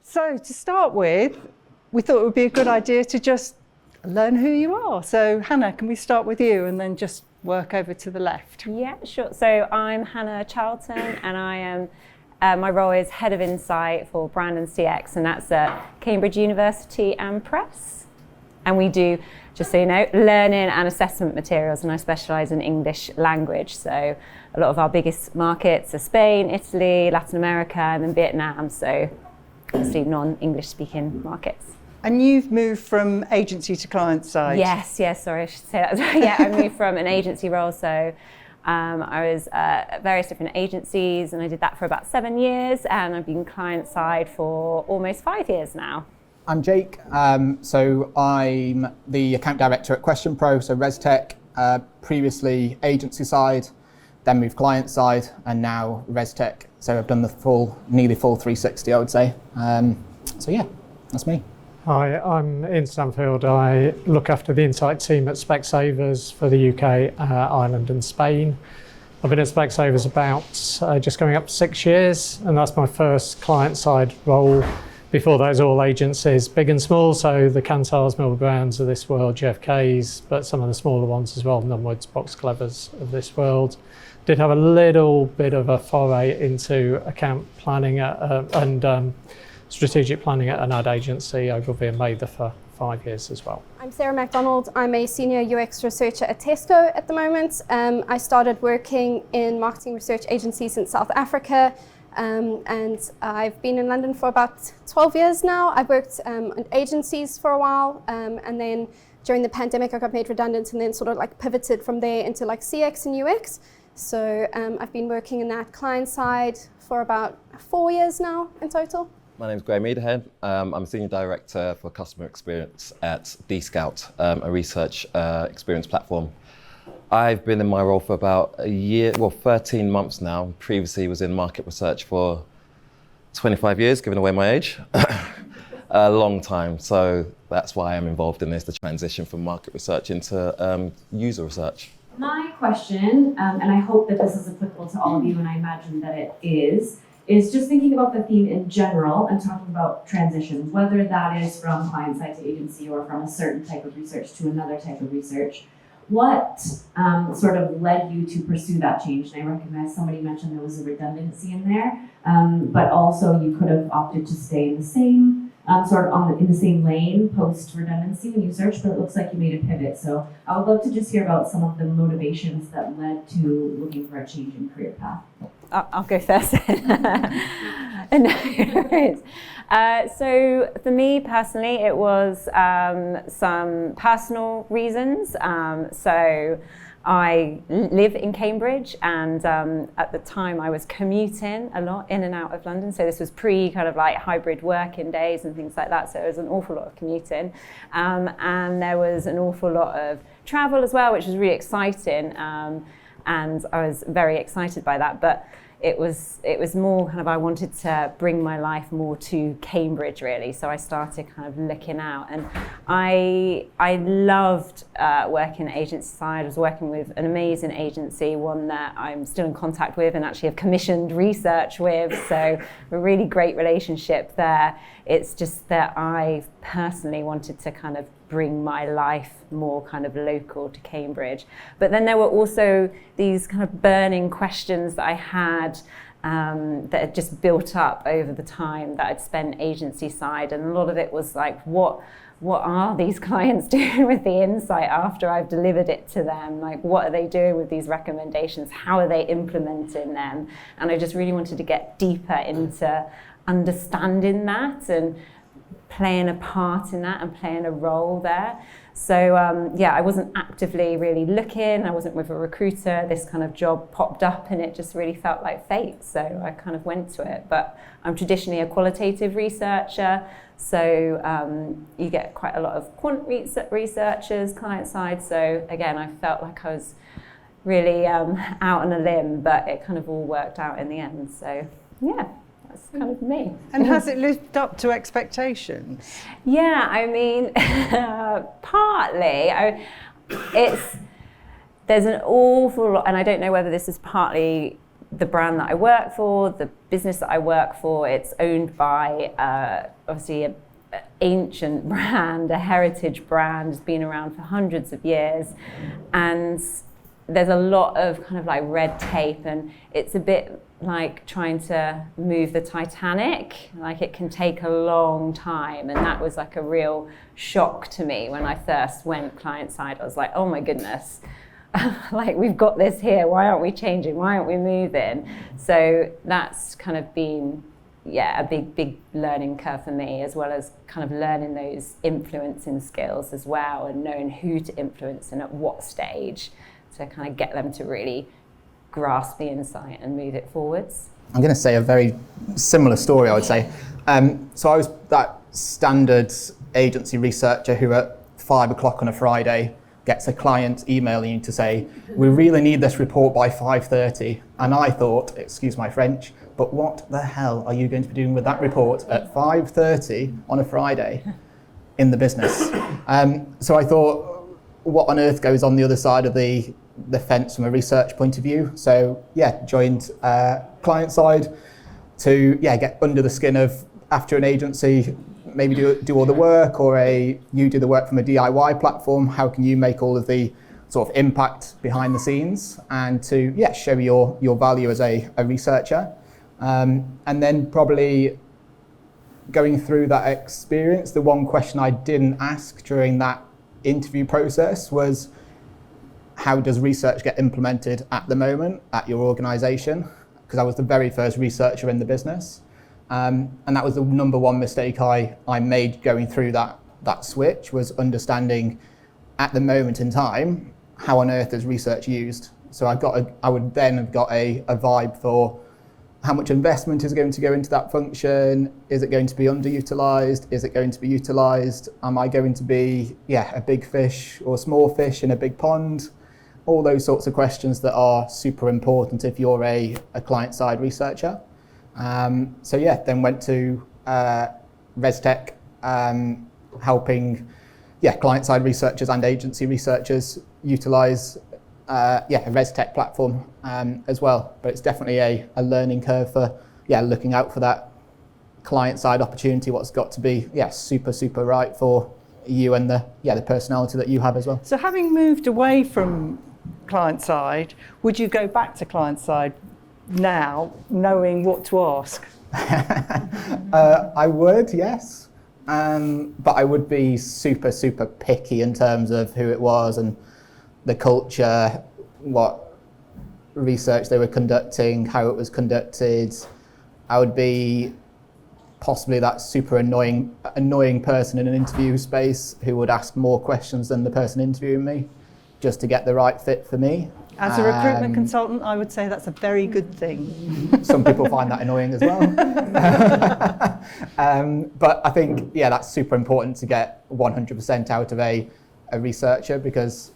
So to start with, we thought it would be a good idea to just learn who you are. So Hannah, can we start with you and then just work over to the left? Yeah, sure. So I'm Hannah Charlton, and I am my role is Head of Insight for Brand and CX, and that's at Cambridge University and Press. And we do, just so you know, learning and assessment materials, and I specialise in English language. So a lot of our biggest markets are Spain, Italy, Latin America, and then Vietnam. So obviously non-English speaking markets. And you've moved from agency to client side? Yes, sorry, I should say that. Yeah, I moved from an agency role. So I was at various different agencies, and I did that for about 7 years, and I've been client side for almost 5 years now. I'm Jake, so I'm the account director at Question Pro, so ResTech, previously agency side, then moved client side, and now ResTech. So I've done the nearly full 360, I would say. So yeah, that's me. Hi, I'm Iain Stanfield. I look after the Insight team at Specsavers for the UK, Ireland and Spain. I've been at Specsavers about just going up to 6 years, and that's my first client-side role. Before that, it was all agencies, big and small, so the Cantars, Milber Browns of this world, JFKs, but some of the smaller ones as well, Nunwoods, Box Clevers of this world. Did have a little bit of a foray into account planning and strategic planning at an ad agency, Ogilvy and Mather, for 5 years as well. I'm Sarah Macdonald. I'm a senior UX researcher at Tesco at the moment. I started working in marketing research agencies in South Africa, and I've been in London for about 12 years now. I've worked in agencies for a while, and then during the pandemic I got made redundant, and then sort of like pivoted from there into like CX and UX. So I've been working in that client side for about 4 years now in total. My name is Idehen. I'm Senior Director for Customer Experience at Dscout, a research experience platform. I've been in my role for about 13 months now. Previously was in market research for 25 years, giving away my age. A long time, so that's why I'm involved in this, the transition from market research into user research. My question, and I hope that this is applicable to all of you, and I imagine that it is just thinking about the theme in general and talking about transitions, whether that is from client side to agency or from a certain type of research to another type of research. What sort of led you to pursue that change? And I recognize somebody mentioned there was a redundancy in there, but also you could have opted to stay in the same in the same lane post redundancy when you searched, but it looks like you made a pivot. So I would love to just hear about some of the motivations that led to looking for a change in career path. I'll go first. So for me personally, it was some personal reasons. So I live in Cambridge, and at the time I was commuting a lot in and out of London. So this was pre kind of like hybrid working days and things like that. So it was an awful lot of commuting, and there was an awful lot of travel as well, which was really exciting. And I was very excited by that, but it was more kind of, I wanted to bring my life more to Cambridge really, so I started kind of looking out, and I loved working agency side. I was working with an amazing agency, one that I'm still in contact with and actually have commissioned research with, so a really great relationship there. It's just that I personally wanted to kind of bring my life more kind of local to Cambridge. But then there were also these kind of burning questions that I had that had just built up over the time that I'd spent agency side, and a lot of it was like, what are these clients doing with the insight after I've delivered it to them? Like, what are they doing with these recommendations? How are they implementing them? And I just really wanted to get deeper into understanding that and playing a part in that and playing a role there. So I wasn't actively really looking. I wasn't with a recruiter. This kind of job popped up and it just really felt like fate. So I kind of went to it. But I'm traditionally a qualitative researcher. So you get quite a lot of quant researchers, client side. So again, I felt like I was really out on a limb, but it kind of all worked out in the end. So yeah. That's kind of me. And has it lived up to expectations? Yeah, I mean, partly. There's an awful lot, and I don't know whether this is partly the brand that I work for, the business that I work for, it's owned by obviously an ancient brand, a heritage brand, has been around for hundreds of years, and there's a lot of kind of like red tape, and it's a bit like trying to move the Titanic. Like, it can take a long time, and that was like a real shock to me when I first went client side. I was like, oh my goodness, like, we've got this here, why aren't we changing, why aren't we moving? So that's kind of been a big learning curve for me, as well as kind of learning those influencing skills as well, and knowing who to influence and at what stage to kind of get them to really grasp the insight and move it forwards. I'm going to say a very similar story, I would say. So I was that standard agency researcher who at 5 o'clock on a Friday gets a client emailing you to say, we really need this report by 5:30. And I thought, excuse my French, but what the hell are you going to be doing with that report at 5:30 on a Friday in the business? So I thought, what on earth goes on the other side of the fence from a research point of view? So joined client side to get under the skin of, after an agency, maybe do all the work, or you do the work from a DIY platform. How can you make all of the sort of impact behind the scenes, and to show your value as a researcher? And then probably going through that experience, the one question I didn't ask during that interview process was, how does research get implemented at the moment at your organisation? Because I was the very first researcher in the business. And that was the number one mistake I made going through that switch, was understanding at the moment in time, how on earth is research used? So I would then have got a vibe for how much investment is going to go into that function. Is it going to be underutilised? Is it going to be utilised? Am I going to be a big fish or small fish in a big pond? All those sorts of questions that are super important if you're a client-side researcher. Then went to ResTech, helping client-side researchers and agency researchers utilise a ResTech platform as well. But it's definitely a learning curve for looking out for that client-side opportunity, what's got to be super right for you and the personality that you have as well. So having moved away from client side, would you go back to client side now, knowing what to ask? I would, yes. But I would be super picky in terms of who it was and the culture, what research they were conducting, how it was conducted. I would be possibly that super annoying person in an interview space who would ask more questions than the person interviewing me, just to get the right fit for me. As a recruitment consultant, I would say that's a very good thing. Some people find that annoying as well. But I think, that's super important to get 100% out of a researcher, because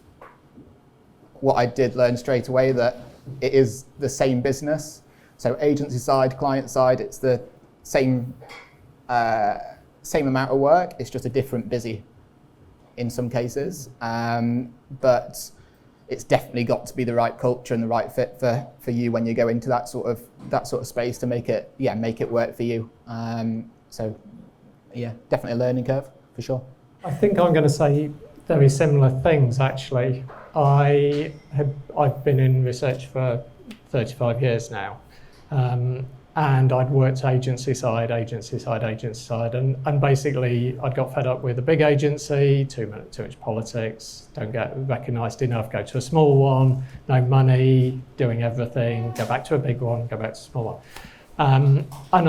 what I did learn straight away, that it is the same business. So agency side, client side, it's the same amount of work. It's just a different busy in some cases. But it's definitely got to be the right culture and the right fit for you when you go into that sort of space to make it work for you. Definitely a learning curve for sure. I think I'm going to say very similar things actually. I've been in research for 35 years now, and I'd worked agency side, and basically I'd got fed up with a big agency, too much politics, don't get recognised enough, go to a small one, no money, doing everything, go back to a big one, go back to a small one. And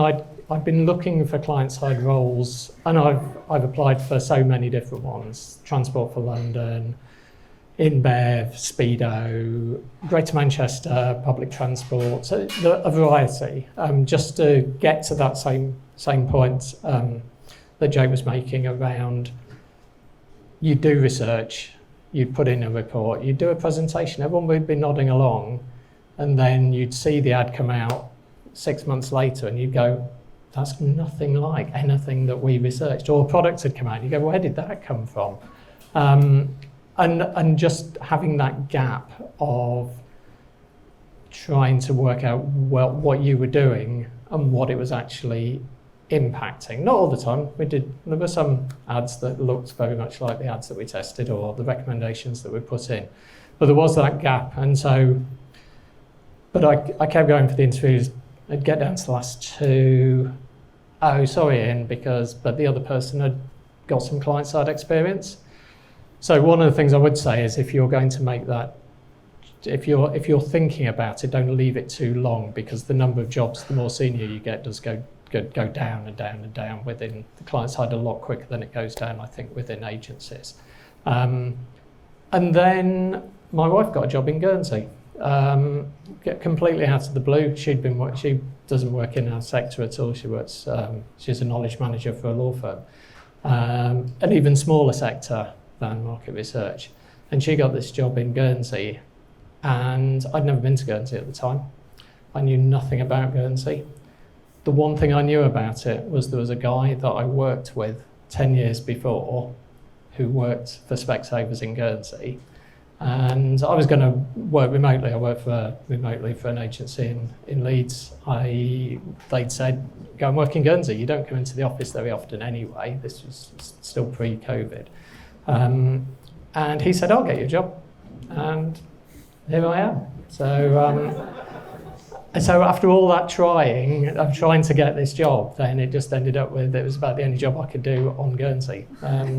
I've been looking for client-side roles, and I've applied for so many different ones: Transport for London, InBev, Speedo, Greater Manchester, public transport, so a variety, just to get to that same point that Jake was making around, you do research, you'd put in a report, you'd do a presentation, everyone would be nodding along, and then you'd see the ad come out 6 months later and you'd go, that's nothing like anything that we researched. Or products had come out, you go, where did that come from? And just having that gap of trying to work out what you were doing and what it was actually impacting. Not all the time. There were some ads that looked very much like the ads that we tested or the recommendations that we put in. But there was that gap, and so, but I kept going for the interviews. I'd get down to the last two. Oh, sorry, Ian, but the other person had got some client-side experience. So one of the things I would say is if you're going to make that, if you're thinking about it, don't leave it too long, because the number of jobs, the more senior you get, does go down and down and down within the client side a lot quicker than it goes down, I think, within agencies. And then my wife got a job in Guernsey, completely out of the blue. She doesn't work in our sector at all. She's a knowledge manager for a law firm, an even smaller sector than market research. And she got this job in Guernsey, and I'd never been to Guernsey at the time. I knew nothing about Guernsey. The one thing I knew about it was there was a guy that I worked with 10 years before who worked for Specsavers in Guernsey. And I was going to work remotely. I worked remotely for an agency in Leeds. They'd said, go and work in Guernsey. You don't come into the office very often anyway. This was still pre-COVID. And he said, I'll get you a job. And here I am. So after all that trying to get this job, then it just ended up with, it was about the only job I could do on Guernsey.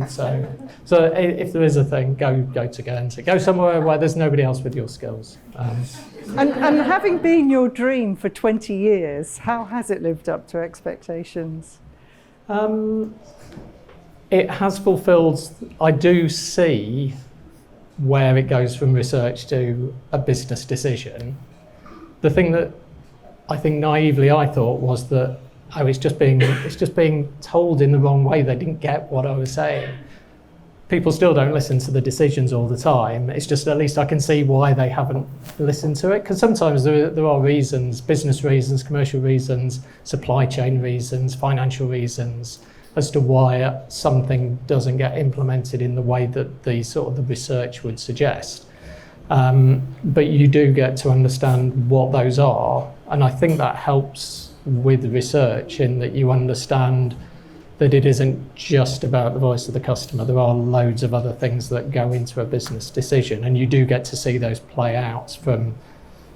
So if there is a thing, go to Guernsey. Go somewhere where there's nobody else with your skills. And having been your dream for 20 years, how has it lived up to expectations? It has fulfilled. I do see where it goes from research to a business decision. The thing that I think naively I thought was that it's just being told in the wrong way. They didn't get what I was saying. People still don't listen to the decisions all the time. It's just, at least I can see why they haven't listened to it. Because sometimes there are reasons, business reasons, commercial reasons, supply chain reasons, financial reasons, as to why something doesn't get implemented in the way that the research would suggest. But you do get to understand what those are, and I think that helps with research in that you understand that it isn't just about the voice of the customer. There are loads of other things that go into a business decision, and you do get to see those play out from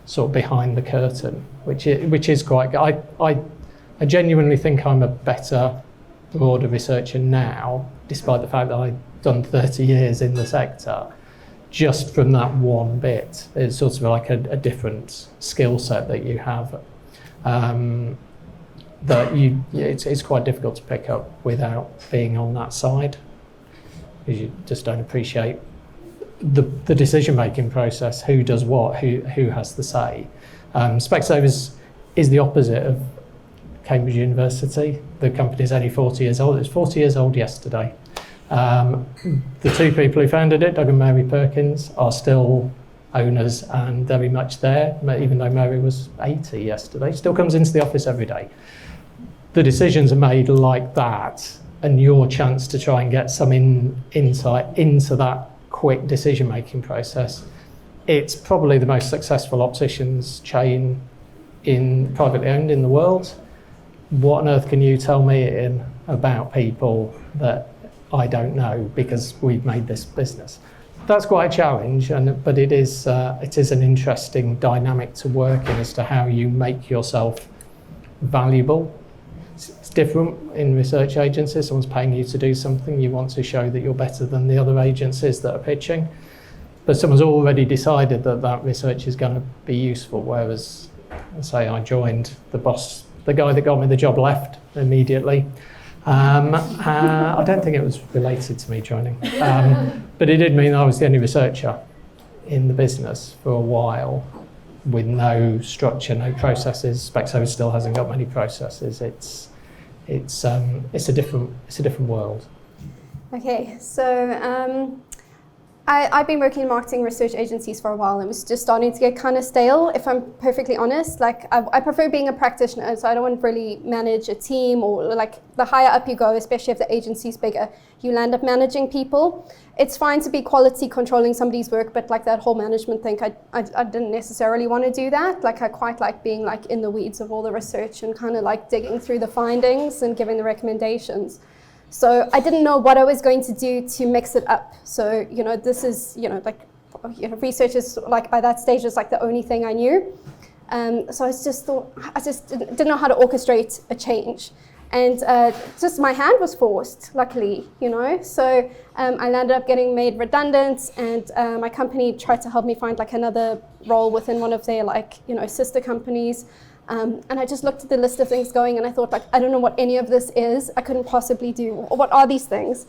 sort of behind the curtain, which is quite good. I genuinely think I'm a better, broader researcher now, despite the fact that I've done 30 years in the sector. Just from that one bit, it's sort of like a different skill set that you have it's quite difficult to pick up without being on that side, because you just don't appreciate the decision-making process, who does what, who has the say. Specsavers is the opposite of Cambridge University. The company's only 40 years old. It was 40 years old yesterday. The two people who founded it, Doug and Mary Perkins, are still owners and very much there, even though Mary was 80 yesterday. Still comes into the office every day. The decisions are made like that, and your chance to try and get some insight into that quick decision-making process. It's probably the most successful opticians chain privately owned in the world. What on earth can you tell me, Ian, about people that I don't know because we've made this business? That's quite a challenge, but it is an interesting dynamic to work in as to how you make yourself valuable. It's different in research agencies. Someone's paying you to do something. You want to show that you're better than the other agencies that are pitching. But someone's already decided that research is going to be useful, whereas, say, I joined, the guy that got me the job left immediately. I don't think it was related to me joining, but it did mean I was the only researcher in the business for a while, with no structure, no processes. Specsavers still hasn't got many processes. It's a different world. Okay, so I've been working in marketing research agencies for a while, and it was just starting to get kind of stale, if I'm perfectly honest. Like, I prefer being a practitioner, so I don't want to really manage a team, or like the higher up you go, especially if the agency's bigger, you'll end up managing people. It's fine to be quality controlling somebody's work, but like that whole management thing, I didn't necessarily want to do that. Like, I quite like being like in the weeds of all the research and kind of like digging through the findings and giving the recommendations. So I didn't know what I was going to do to mix it up. So, this is, research is like, by that stage, is like the only thing I knew. So I just didn't know how to orchestrate a change. And just my hand was forced, luckily, So I landed up getting made redundant, and my company tried to help me find like another role within one of their sister companies. And I just looked at the list of things going, and I thought, like, I don't know what any of this is. I couldn't possibly do. What are these things?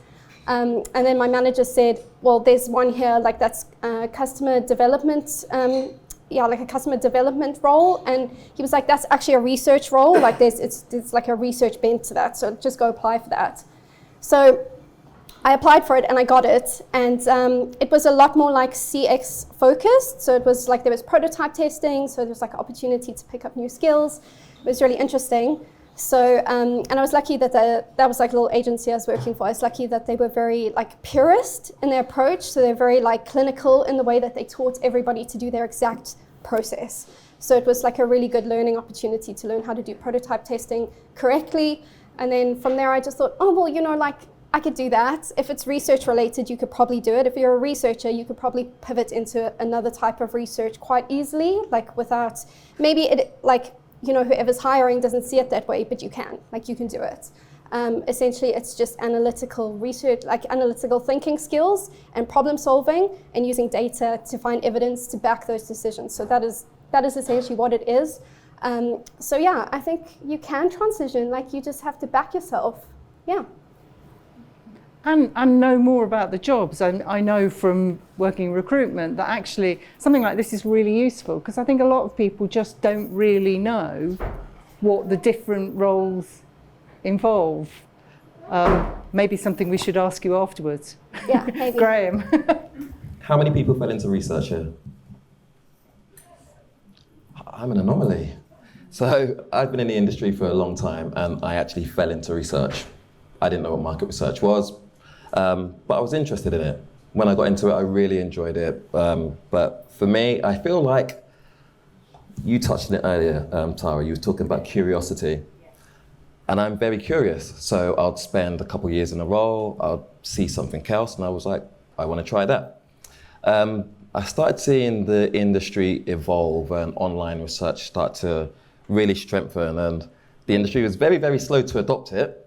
And then my manager said, well, there's one here, like that's customer development, like a customer development role. And he was like, that's actually a research role. Like it's like a research bent to that. So just go apply for that. So I applied for it and I got it, and it was a lot more like CX focused. So it was like there was prototype testing, so there was like an opportunity to pick up new skills. It was really interesting. So and I was lucky that that was like a little agency I was working for. I was lucky that they were very like purist in their approach. So they're very like clinical in the way that they taught everybody to do their exact process. So it was like a really good learning opportunity to learn how to do prototype testing correctly. And then from there I just thought, oh well, like I could do that. If it's research related, you could probably do it. If you're a researcher, you could probably pivot into another type of research quite easily, like without, maybe it, like, whoever's hiring doesn't see it that way, but you can do it. Essentially, it's just analytical research, like analytical thinking skills and problem solving, and using data to find evidence to back those decisions. So that is essentially what it is. So yeah, I think you can transition, like you just have to back yourself. Yeah. And know more about the jobs. And I know from working in recruitment that actually something like this is really useful, because I think a lot of people just don't really know what the different roles involve. Maybe something we should ask you afterwards. Yeah, maybe. Graham. How many people fell into research here? I'm an anomaly. So I've been in the industry for a long time, and I actually fell into research. I didn't know what market research was. But I was interested in it. When I got into it, I really enjoyed it. But for me, I feel like you touched on it earlier, Tara. You were talking about curiosity. And I'm very curious. So I'd spend a couple of years in a role, I'd see something else, and I was like, I want to try that. I started seeing the industry evolve and online research start to really strengthen. And the industry was very, very slow to adopt it.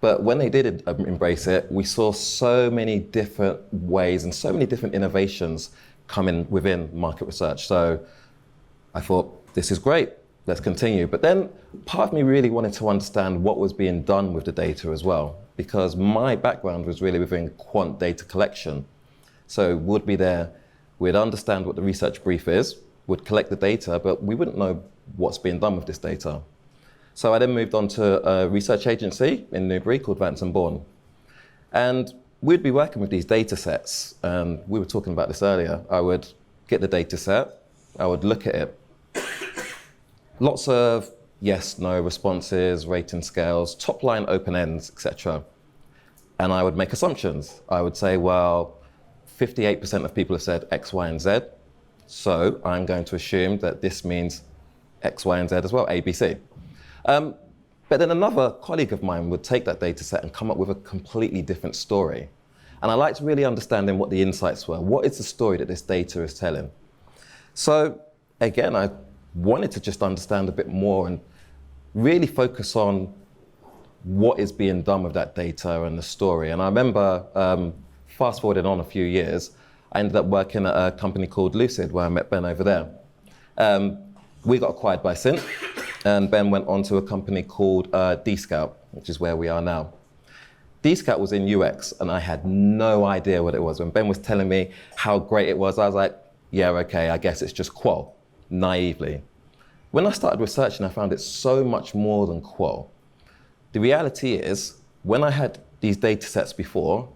But when they did embrace it, we saw so many different ways and so many different innovations coming within market research. So I thought, this is great, let's continue. But then part of me really wanted to understand what was being done with the data as well, because my background was really within quant data collection. So we'd be there, we'd understand what the research brief is, we'd collect the data, but we wouldn't know what's being done with this data. So I then moved on to a research agency in Newbury called Vance & Bourne. And we'd be working with these data sets. We were talking about this earlier. I would get the data set, I would look at it. Lots of yes, no responses, rating scales, top line open ends, etc. And I would make assumptions. I would say, well, 58% of people have said X, Y, and Z. So I'm going to assume that this means X, Y, and Z as well, A, B, C. But then another colleague of mine would take that data set and come up with a completely different story. And I liked really understanding what the insights were. What is the story that this data is telling? So again, I wanted to just understand a bit more and really focus on what is being done with that data and the story. And I remember, fast forwarding on a few years, I ended up working at a company called Lucid, where I met Ben over there. We got acquired by Cint. And Ben went on to a company called Dscout, which is where we are now. Dscout was in UX, and I had no idea what it was. When Ben was telling me how great it was, I was like, yeah, okay, I guess it's just qual, naively. When I started researching, I found it so much more than qual. The reality is, when I had these data sets before,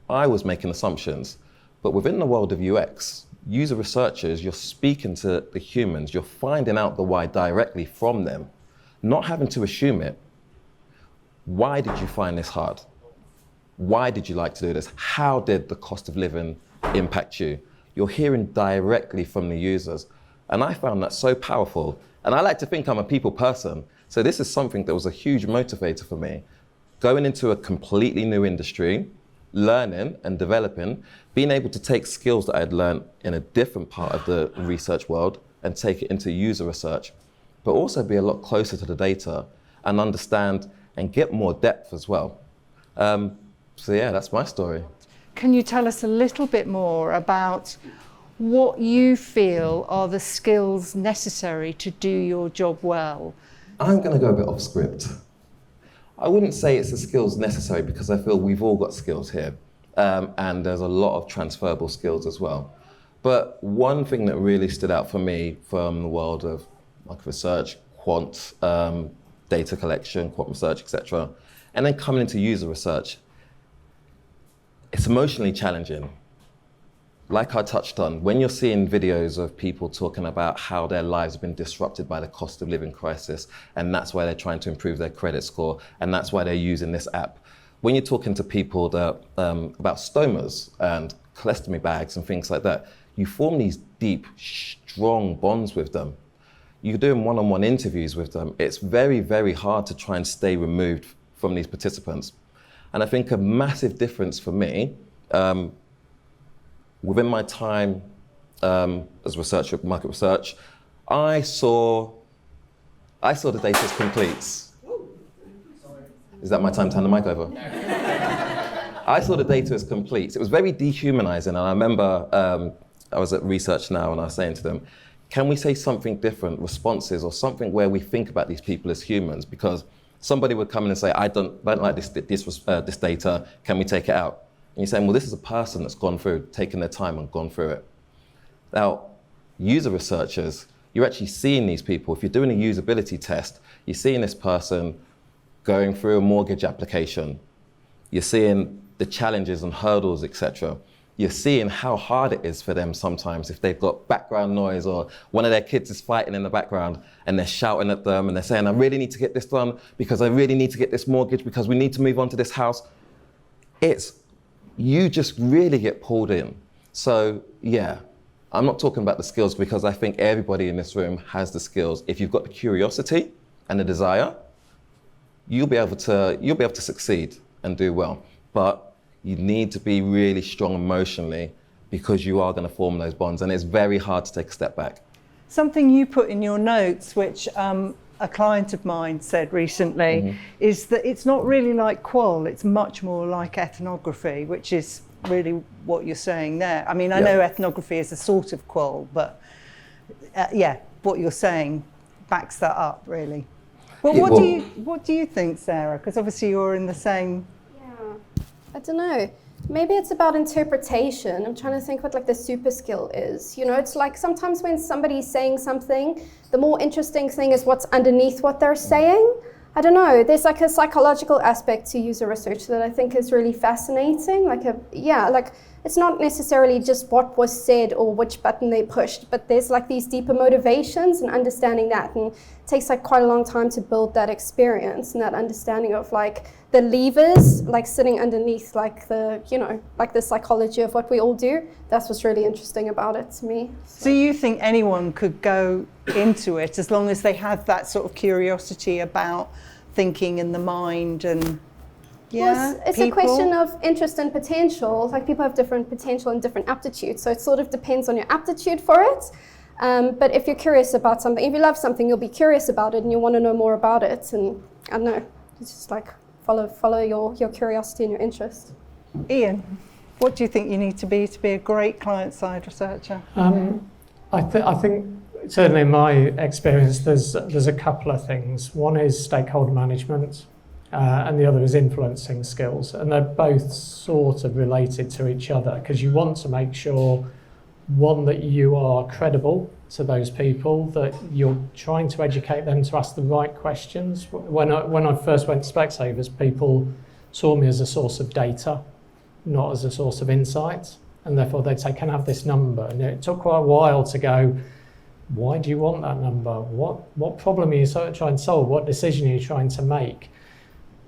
I was making assumptions. But within the world of UX, user researchers, you're speaking to the humans, you're finding out the why directly from them, not having to assume it. Why did you find this hard? Why did you like to do this? How did the cost of living impact you? You're hearing directly from the users. And I found that so powerful. And I like to think I'm a people person. So this is something that was a huge motivator for me. Going into a completely new industry, learning and developing, being able to take skills that I had learned in a different part of the research world and take it into user research, but also be a lot closer to the data and understand and get more depth as well. So yeah, that's my story. Can you tell us a little bit more about what you feel are the skills necessary to do your job well? I'm going to go a bit off script. I wouldn't say it's the skills necessary because I feel we've all got skills here, and there's a lot of transferable skills as well. But one thing that really stood out for me from the world of market research, quant, data collection, quant research, etc., and then coming into user research, it's emotionally challenging. Like I touched on, when you're seeing videos of people talking about how their lives have been disrupted by the cost of living crisis, and that's why they're trying to improve their credit score, and that's why they're using this app. When you're talking to people that, about stomas and colostomy bags and things like that, you form these deep, strong bonds with them. You're doing one-on-one interviews with them. It's very, very hard to try and stay removed from these participants. And I think a massive difference for me, within my time as a researcher, market research, I saw the data as complete. Is that my time to hand the mic over? I saw the data as complete. It was very dehumanizing, and I remember I was at Research Now and I was saying to them, can we say something different, responses, or something where we think about these people as humans? Because somebody would come in and say, I don't like this data, can we take it out? And you're saying, well, this is a person that's gone through, taken their time and gone through it. Now, user researchers, you're actually seeing these people. If you're doing a usability test, you're seeing this person going through a mortgage application. You're seeing the challenges and hurdles, etc. You're seeing how hard it is for them sometimes if they've got background noise or one of their kids is fighting in the background and they're shouting at them and they're saying, I really need to get this done because I really need to get this mortgage because we need to move on to this house. You just really get pulled in. So yeah, I'm not talking about the skills because I think everybody in this room has the skills. If you've got the curiosity and the desire, you'll be able to succeed and do well. But you need to be really strong emotionally because you are going to form those bonds, and it's very hard to take a step back. Something you put in your notes, which a client of mine said recently, is that it's not really like qual, it's much more like ethnography, which is really what you're saying there. I mean, I know ethnography is a sort of qual, but yeah, what you're saying backs that up, really. Well, what do you think, Sarah? Because obviously you're in the same... I don't know. Maybe it's about interpretation. I'm trying to think what like the super skill is. You know, it's like sometimes when somebody's saying something, the more interesting thing is what's underneath what they're saying. I don't know. There's like a psychological aspect to user research that I think is really fascinating. Like it's not necessarily just what was said or which button they pushed, but there's like these deeper motivations and understanding that. And it takes like quite a long time to build that experience and that understanding of like the levers like sitting underneath like the, you know, like the psychology of what we all do. That's what's really interesting about it to me. So you think anyone could go into it as long as they have that sort of curiosity about thinking in the mind and it's a question of interest and potential. Like people have different potential and different aptitudes. So it sort of depends on your aptitude for it. But if you're curious about something, if you love something, you'll be curious about it and you want to know more about it. And I don't know, it's just like follow your curiosity and your interest. Iain, what do you think you need to be a great client-side researcher? I think certainly in my experience, there's a couple of things. One is stakeholder management, and the other is influencing skills, and they're both sort of related to each other because you want to make sure, one, that you are credible to those people, that you're trying to educate them to ask the right questions. When I first went to Specsavers, people saw me as a source of data, not as a source of insight. And therefore they'd say, can I have this number? And it took quite a while to go, why do you want that number? What problem are you trying to solve? What decision are you trying to make?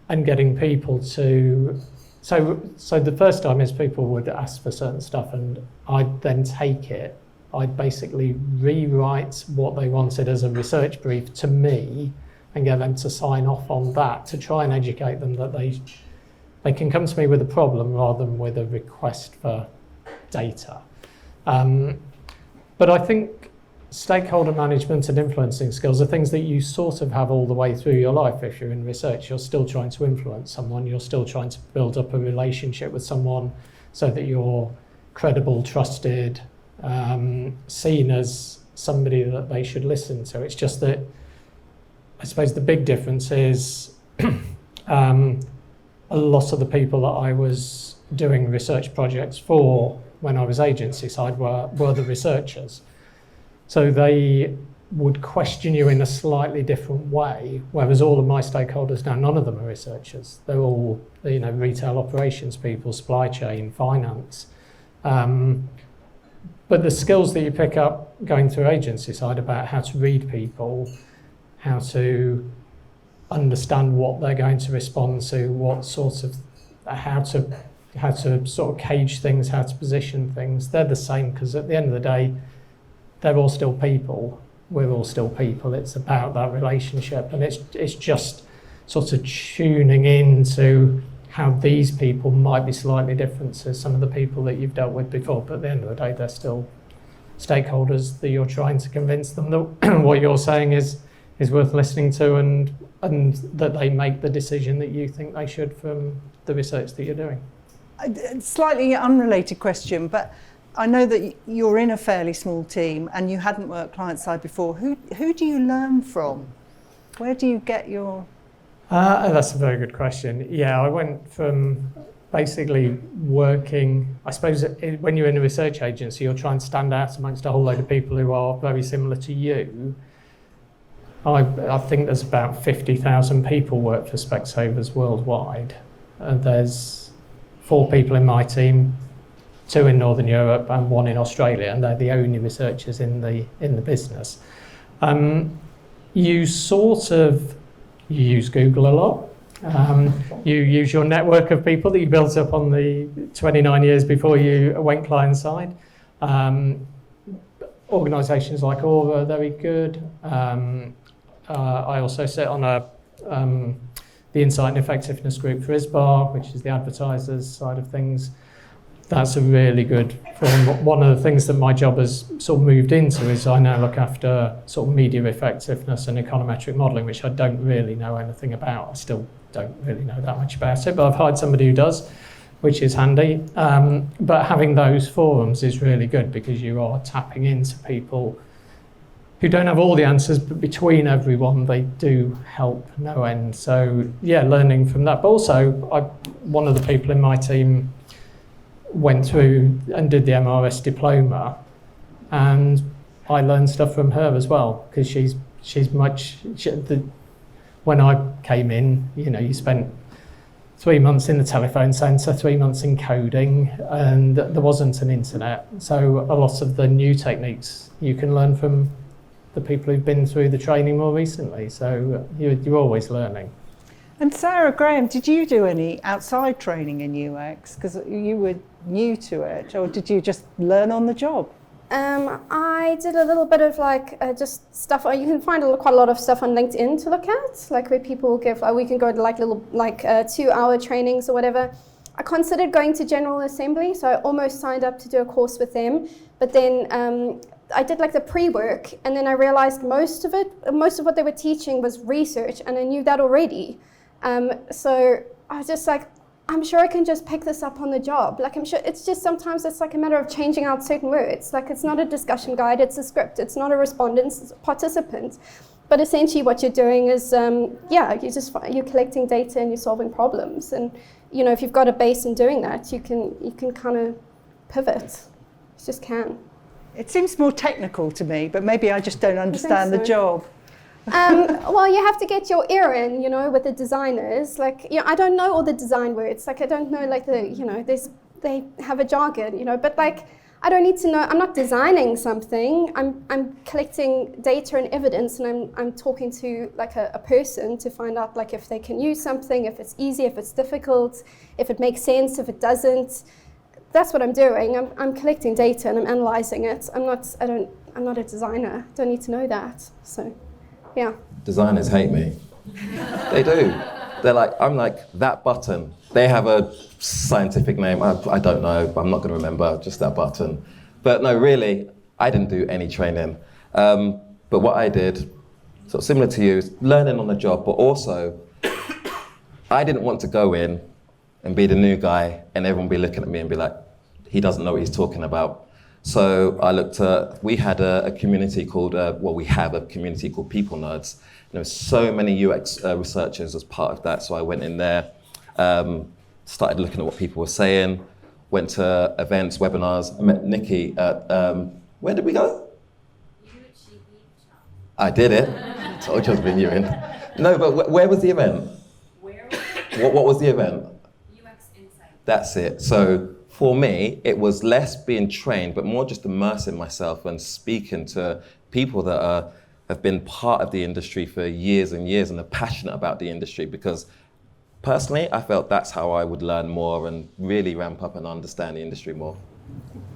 And getting people to, so the first time is people would ask for certain stuff and I'd then take it. I'd basically rewrite what they wanted as a research brief to me and get them to sign off on that to try and educate them that they can come to me with a problem rather than with a request for data. But I think stakeholder management and influencing skills are things that you sort of have all the way through your life. If you're in research, you're still trying to influence someone, you're still trying to build up a relationship with someone so that you're credible, trusted, seen as somebody that they should listen to. It's just that I suppose the big difference is a lot of the people that I was doing research projects for when I was agency side were the researchers. So they would question you in a slightly different way, whereas all of my stakeholders now, none of them are researchers. They're all, retail operations people, supply chain, finance. But the skills that you pick up going through agency side about how to read people, how to understand what they're going to respond to, how to sort of cage things, how to position things, they're the same, because at the end of the day, they're all still people. We're all still people. It's about that relationship, and it's just sort of tuning into how these people might be slightly different to some of the people that you've dealt with before. But at the end of the day, they're still stakeholders that you're trying to convince them that what you're saying is worth listening to, and that they make the decision that you think they should from the research that you're doing. Slightly unrelated question, but I know that you're in a fairly small team and you hadn't worked client side before. Who do you learn from? Where do you get your... That's a very good question. Yeah, I went from basically working, I suppose when you're in a research agency, you're trying to stand out amongst a whole load of people who are very similar to you. I think there's about 50,000 people work for Specsavers worldwide. There's 4 people in my team, 2 in Northern Europe and 1 in Australia, and they're the only researchers in the business. You use Google a lot. You use your network of people that you built up on the 29 years before you went client side. Organisations like Aura are very good. I also sit on the Insight and Effectiveness group for ISBAR, which is the advertisers side of things. That's a really good forum. One of the things that my job has sort of moved into is I now look after sort of media effectiveness and econometric modelling, which I don't really know anything about. I still don't really know that much about it, but I've hired somebody who does, which is handy. But having those forums is really good because you are tapping into people who don't have all the answers, but between everyone, they do help no end. So yeah, learning from that. But also, one of the people in my team went through and did the MRS diploma, and I learned stuff from her as well, because when I came in, you spent 3 months in the telephone centre, 3 months in coding, and there wasn't an internet. So a lot of the new techniques you can learn from the people who've been through the training more recently. So you're always learning. And Sarah Graham, did you do any outside training in UX? Because you were new to it, or did you just learn on the job? I did a little bit of just stuff. You can find quite a lot of stuff on LinkedIn to look at, like where people give. We can go to little 2-hour trainings or whatever. I considered going to General Assembly, so I almost signed up to do a course with them. But then I did the pre-work, and then I realized most of what they were teaching was research, and I knew that already. So I was just I'm sure I can just pick this up on the job. I'm sure it's just sometimes it's a matter of changing out certain words. It's not a discussion guide, it's a script. It's not a respondent, it's a participant. But essentially what you're doing is, you're collecting data and you're solving problems. And, if you've got a base in doing that, you can kind of pivot. You just can. It seems more technical to me, but maybe I just don't understand the job. Well, you have to get your ear in, with the designers. I don't know all the design words. I don't know, there's they have a jargon, you know, but like, I don't need to know, I'm not designing something, I'm collecting data and evidence, and I'm talking to like a person to find out like if they can use something, if it's easy, if it's difficult, if it makes sense, if it doesn't. That's what I'm doing. I'm collecting data and I'm analyzing it. I'm not a designer. Don't need to know that. So, yeah. Designers hate me. They do. They're like, I'm like, that button. They have a scientific name. I don't know. I'm not going to remember, just that button. But no, really, I didn't do any training. But what I did, sort of similar to you, is learning on the job, but also, I didn't want to go in and be the new guy and everyone be looking at me and be like, he doesn't know what he's talking about. So I looked at, we had a community called, we have a community called People Nerds. There were so many UX researchers as part of that, so I went in there, started looking at what people were saying, went to events, webinars. I met Nikki at, where did we go? I did it. Told you I was being you in. No, but where was the event? What was the event? UX Insight. That's it. So for me, it was less being trained, but more just immersing myself and speaking to people that have been part of the industry for years and years and are passionate about the industry, because personally, I felt that's how I would learn more and really ramp up and understand the industry more.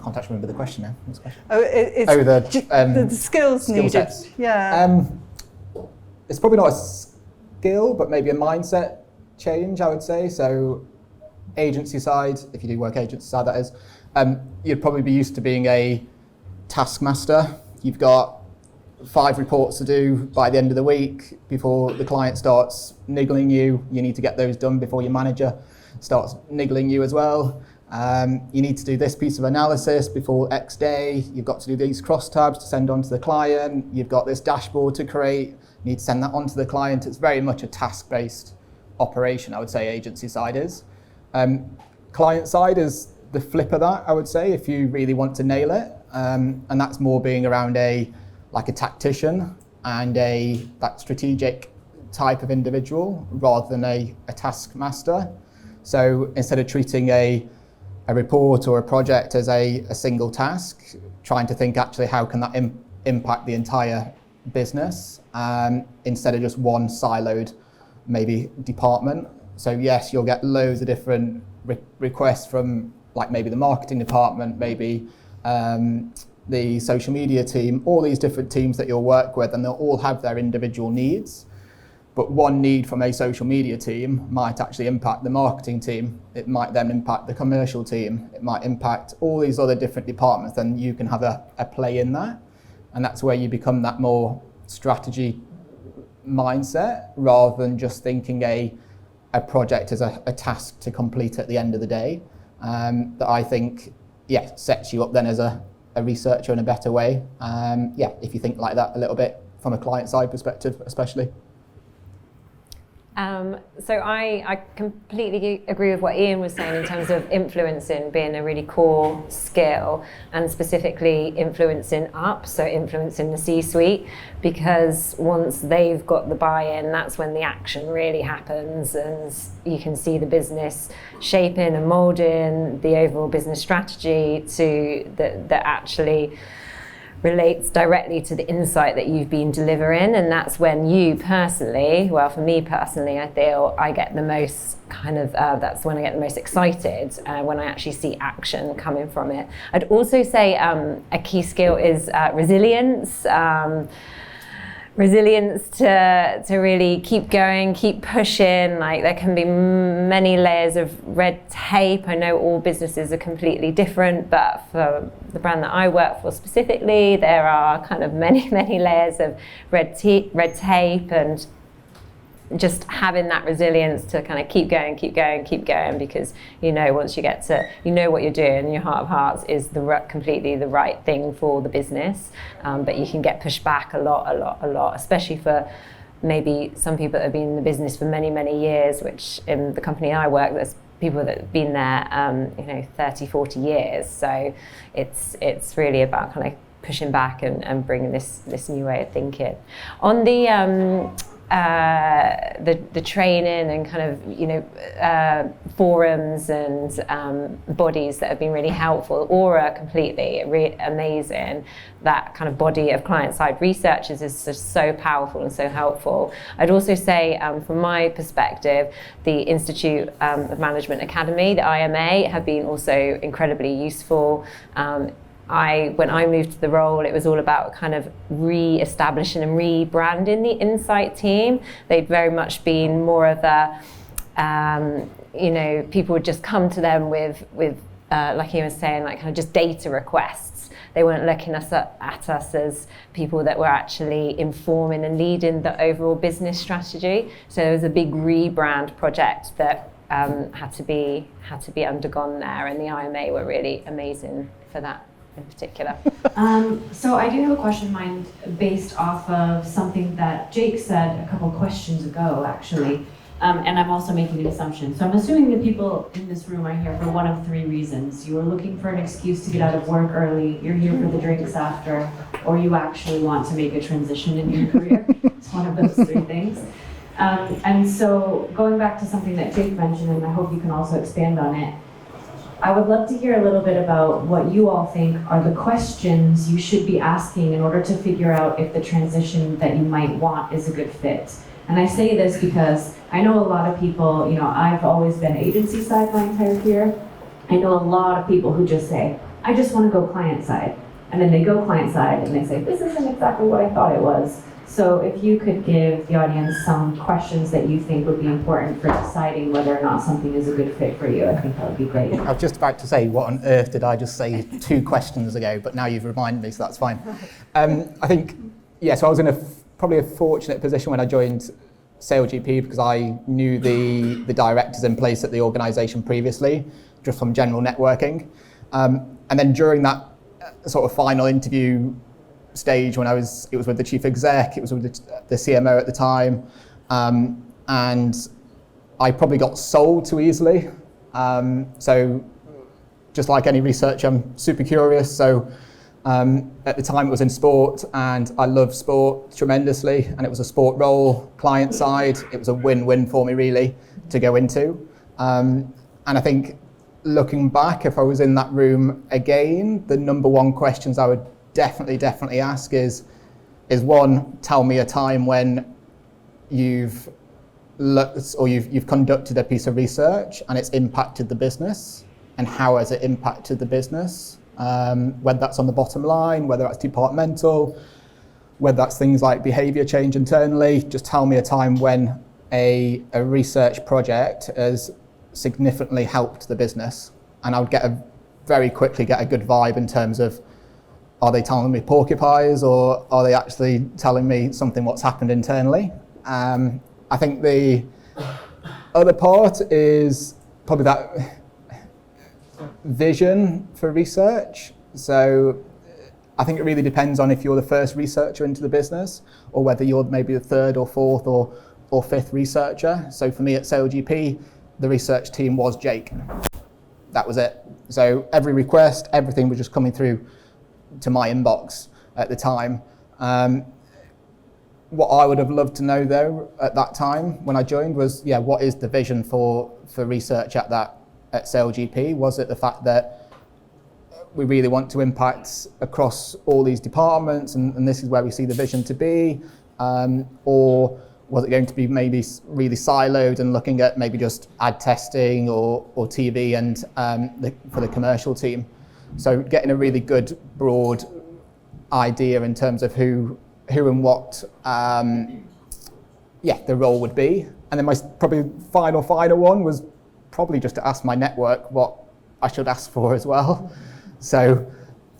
Can't actually remember the question now. What's the question? The skills skill needed. sets. Yeah. It's probably not a skill, but maybe a mindset change, I would say. So agency side, if you do work agency side, that is, you'd probably be used to being a taskmaster. You've got 5 reports to do by the end of the week before the client starts niggling you. You need to get those done before your manager starts niggling you as well. You need to do this piece of analysis before X day. You've got to do these crosstabs to send on to the client. You've got this dashboard to create. You need to send that on to the client. It's very much a task-based operation, I would say agency side is. Client side is the flip of that, I would say, if you really want to nail it. And that's more being around a tactician and that strategic type of individual rather than a taskmaster. So instead of treating a report or a project as a single task, trying to think actually how can that impact the entire business instead of just one siloed maybe department. So yes, you'll get loads of different requests from like maybe the marketing department, maybe the social media team, all these different teams that you'll work with, and they'll all have their individual needs. But one need from a social media team might actually impact the marketing team. It might then impact the commercial team. It might impact all these other different departments. Then you can have a play in that. And that's where you become that more strategy mindset rather than just thinking a project as a task to complete at the end of the day. That I think, sets you up then as a researcher in a better way. If you think like that a little bit from a client side perspective, especially. So I completely agree with what Iain was saying in terms of influencing being a really core skill, and specifically influencing up, so influencing the C-suite, because once they've got the buy-in, that's when the action really happens and you can see the business shaping and moulding the overall business strategy to that actually relates directly to the insight that you've been delivering. And that's when you personally, well, for me personally, I feel I get the most that's when I get the most excited, when I actually see action coming from it. I'd also say a key skill is resilience. Resilience to really keep going, keep pushing. Like, there can be many layers of red tape. I know all businesses are completely different, but for the brand that I work for specifically, there are kind of many know red tape, and just having that resilience to kind of keep going, because once you get to, what you're doing in your heart of hearts is completely the right thing for the business, but you can get pushed back a lot, especially for maybe some people that have been in the business for many years, which in the company I work, there's people that have been there 30, 40 years. So it's really about kind of pushing back and bringing this new way of thinking. On the the training and kind of forums and bodies that have been really helpful. Aura, completely amazing. That kind of body of client-side researchers is just so powerful and so helpful. I'd also say, from my perspective, the Institute of Management Academy, the IMA, have been also incredibly useful. When I moved to the role, it was all about kind of re-establishing and rebranding the insight team. They'd very much been more of a, people would just come to them with like he was saying, like kind of just data requests. They weren't looking at us as people that were actually informing and leading the overall business strategy. So there was a big rebrand project that had to be undergone there, and the IMA were really amazing for that in particular. So I do have a question in mind based off of something that Jake said a couple questions ago, actually. And I'm also making an assumption. So I'm assuming the people in this room are here for one of three reasons. You are looking for an excuse to get out of work early, you're here for the drinks after, or you actually want to make a transition in your career. It's one of those three things. And so going back to something that Jake mentioned, and I hope you can also expand on it, I would love to hear a little bit about what you all think are the questions you should be asking in order to figure out if the transition that you might want is a good fit. And I say this because I know a lot of people, I've always been agency side my entire career. I know a lot of people who just say, I just want to go client side. And then they go client side and they say, this isn't exactly what I thought it was. So if you could give the audience some questions that you think would be important for deciding whether or not something is a good fit for you, I think that would be great. I was just about to say, what on earth did I just say 2 questions ago? But now you've reminded me, so that's fine. I think, so I was in probably a fortunate position when I joined SailGP because I knew the directors in place at the organisation previously, just from general networking. And then during that sort of final interview stage when it was with the chief exec, it was with the CMO at the time, and I probably got sold too easily. So just like any researcher, I'm super curious. So at the time it was in sport, and I love sport tremendously, and it was a sport role, client side. It was a win-win for me really to go into. And I think looking back, if I was in that room again, the number one questions I would definitely ask is one, tell me a time when you've looked or you've conducted a piece of research and it's impacted the business, and how has it impacted the business, whether that's on the bottom line, whether that's departmental, whether that's things like behaviour change internally. Just tell me a time when a research project has significantly helped the business, and I would very quickly get a good vibe in terms of, are they telling me porcupines, or are they actually telling me something what's happened internally? I think the other part is probably that vision for research. So I think it really depends on if you're the first researcher into the business, or whether you're maybe the third or fourth or fifth researcher. So for me at SailGP, the research team was Jake. That was it. So every request, everything was just coming through to my inbox at the time. What I would have loved to know though at that time when I joined was, what is the vision for research at SailGP? Was it the fact that we really want to impact across all these departments, and this is where we see the vision to be? Or was it going to be maybe really siloed and looking at maybe just ad testing or TV and for the commercial team? So getting a really good broad idea in terms of who and what the role would be. And then my probably final one was probably just to ask my network what I should ask for as well. So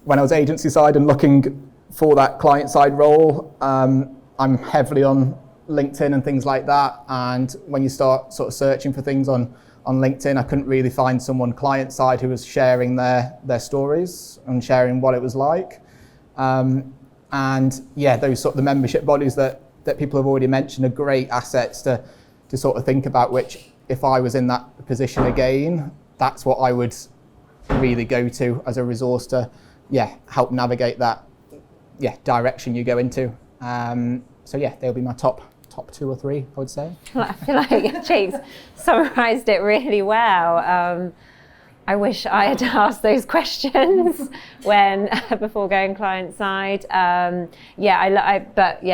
when I was agency side and looking for that client side role, I'm heavily on LinkedIn and things like that. And when you start sort of searching for things on LinkedIn, I couldn't really find someone client side who was sharing their stories and sharing what it was like. Those sort of the membership bodies that people have already mentioned are great assets to sort of think about, which if I was in that position again, that's what I would really go to as a resource to help navigate that direction you go into. They'll be my top top 2 or 3, I would say. I feel like Jake's summarised it really well. I wish I had asked those questions before going client side.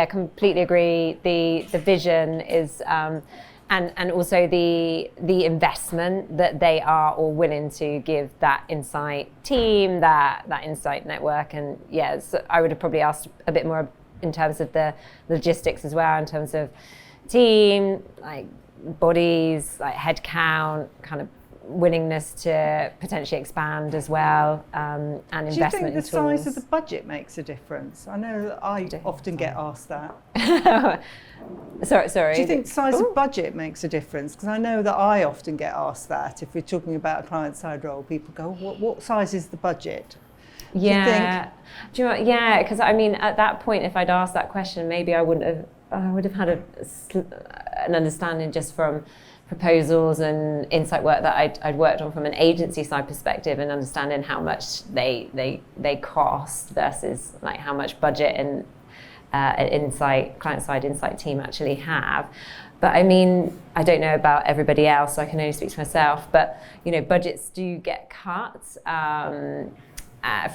Completely agree. The vision is, and also the investment that they are all willing to give that insight team, that insight network, and I would have probably asked a bit more in terms of the logistics as well, in terms of team, like bodies, like headcount, kind of willingness to potentially expand as well, and investment in tools. Do you think the size of the budget makes a difference? I know that I often get asked that. Sorry. Do you think the size of budget makes a difference? Because I know that I often get asked that. If we're talking about a client-side role, people go, what size is the budget? Do you know what? Yeah, because I mean, at that point, if I'd asked that question, maybe I would have had an understanding just from proposals and insight work that I'd worked on from an agency side perspective, and understanding how much they cost versus like how much budget and client side insight team actually have. But I mean, I don't know about everybody else, so I can only speak to myself, but budgets do get cut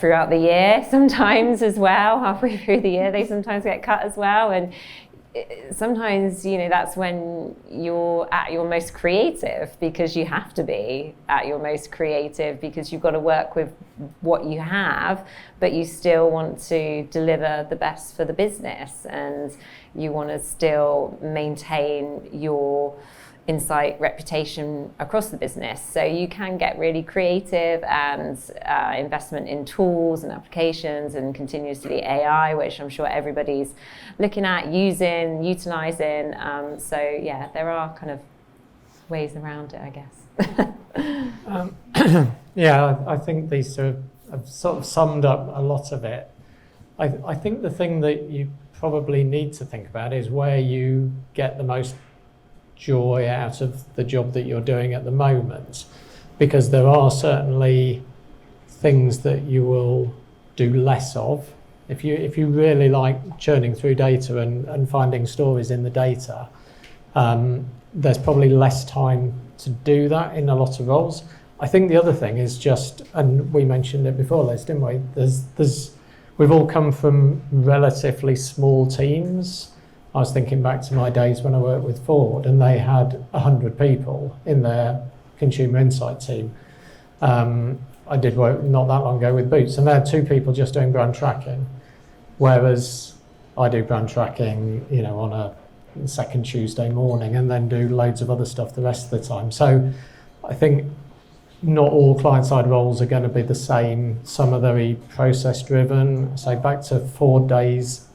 throughout the year sometimes as well. Halfway through the year they sometimes get cut as well, and sometimes that's when you're at your most creative, because you have to be at your most creative, because you've got to work with what you have, but you still want to deliver the best for the business, and you want to still maintain your insight reputation across the business. So you can get really creative, and investment in tools and applications, and continuously AI, which I'm sure everybody's looking at, utilising. There are kind of ways around it, I guess. I think these two have sort of summed up a lot of it. I think the thing that you probably need to think about is where you get the most joy out of the job that you're doing at the moment, because there are certainly things that you will do less of. If you really like churning through data and finding stories in the data, there's probably less time to do that in a lot of roles. I think the other thing is just, and we mentioned it before, Liz, didn't we? We've all come from relatively small teams. I was thinking back to my days when I worked with Ford, and they had 100 people in their consumer insight team. I did work not that long ago with Boots, and they had 2 people just doing brand tracking, whereas I do brand tracking, on a second Tuesday morning, and then do loads of other stuff the rest of the time. So I think not all client-side roles are going to be the same. Some are very process-driven. So back to Ford days,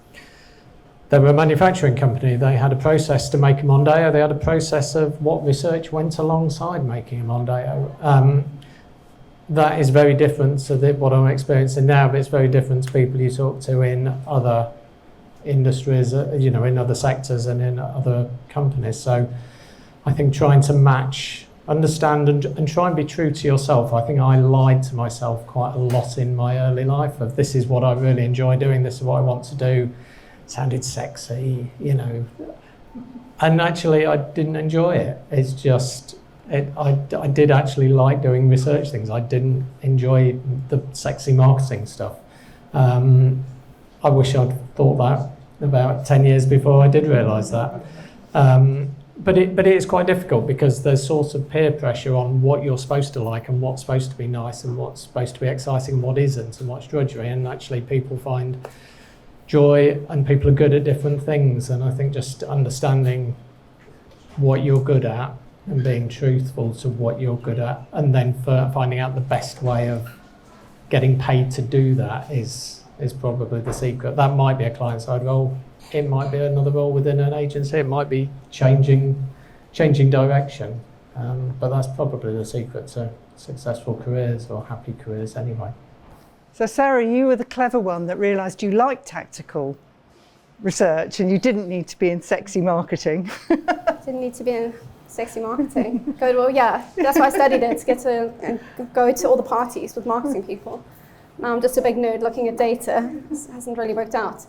they were a manufacturing company. They had a process to make a Mondeo. They had a process of what research went alongside making a Mondeo. That is very different to what I'm experiencing now, but it's very different to people you talk to in other industries, in other sectors and in other companies. So I think trying to match, understand and try and be true to yourself. I think I lied to myself quite a lot in my early life of this is what I really enjoy doing, this is what I want to do. Sounded sexy, and actually I didn't enjoy it. It's just, I did actually like doing research things. I didn't enjoy the sexy marketing stuff. I wish I'd thought that about 10 years before I did realise that. But it is quite difficult, because there's sort of peer pressure on what you're supposed to like and what's supposed to be nice and what's supposed to be exciting and what isn't, and what's drudgery, and actually people find joy, and people are good at different things. And I think just understanding what you're good at and being truthful to what you're good at, and then finding out the best way of getting paid to do that is probably the secret. That might be a client-side role. It might be another role within an agency. It might be changing direction. But that's probably the secret to successful careers, or happy careers anyway. So Sarah, you were the clever one that realised you liked tactical research and you didn't need to be in sexy marketing. Didn't need to be in sexy marketing. Well, yeah, that's why I studied it, to get to go to all the parties with marketing people. Now I'm just a big nerd looking at data. This hasn't really worked out.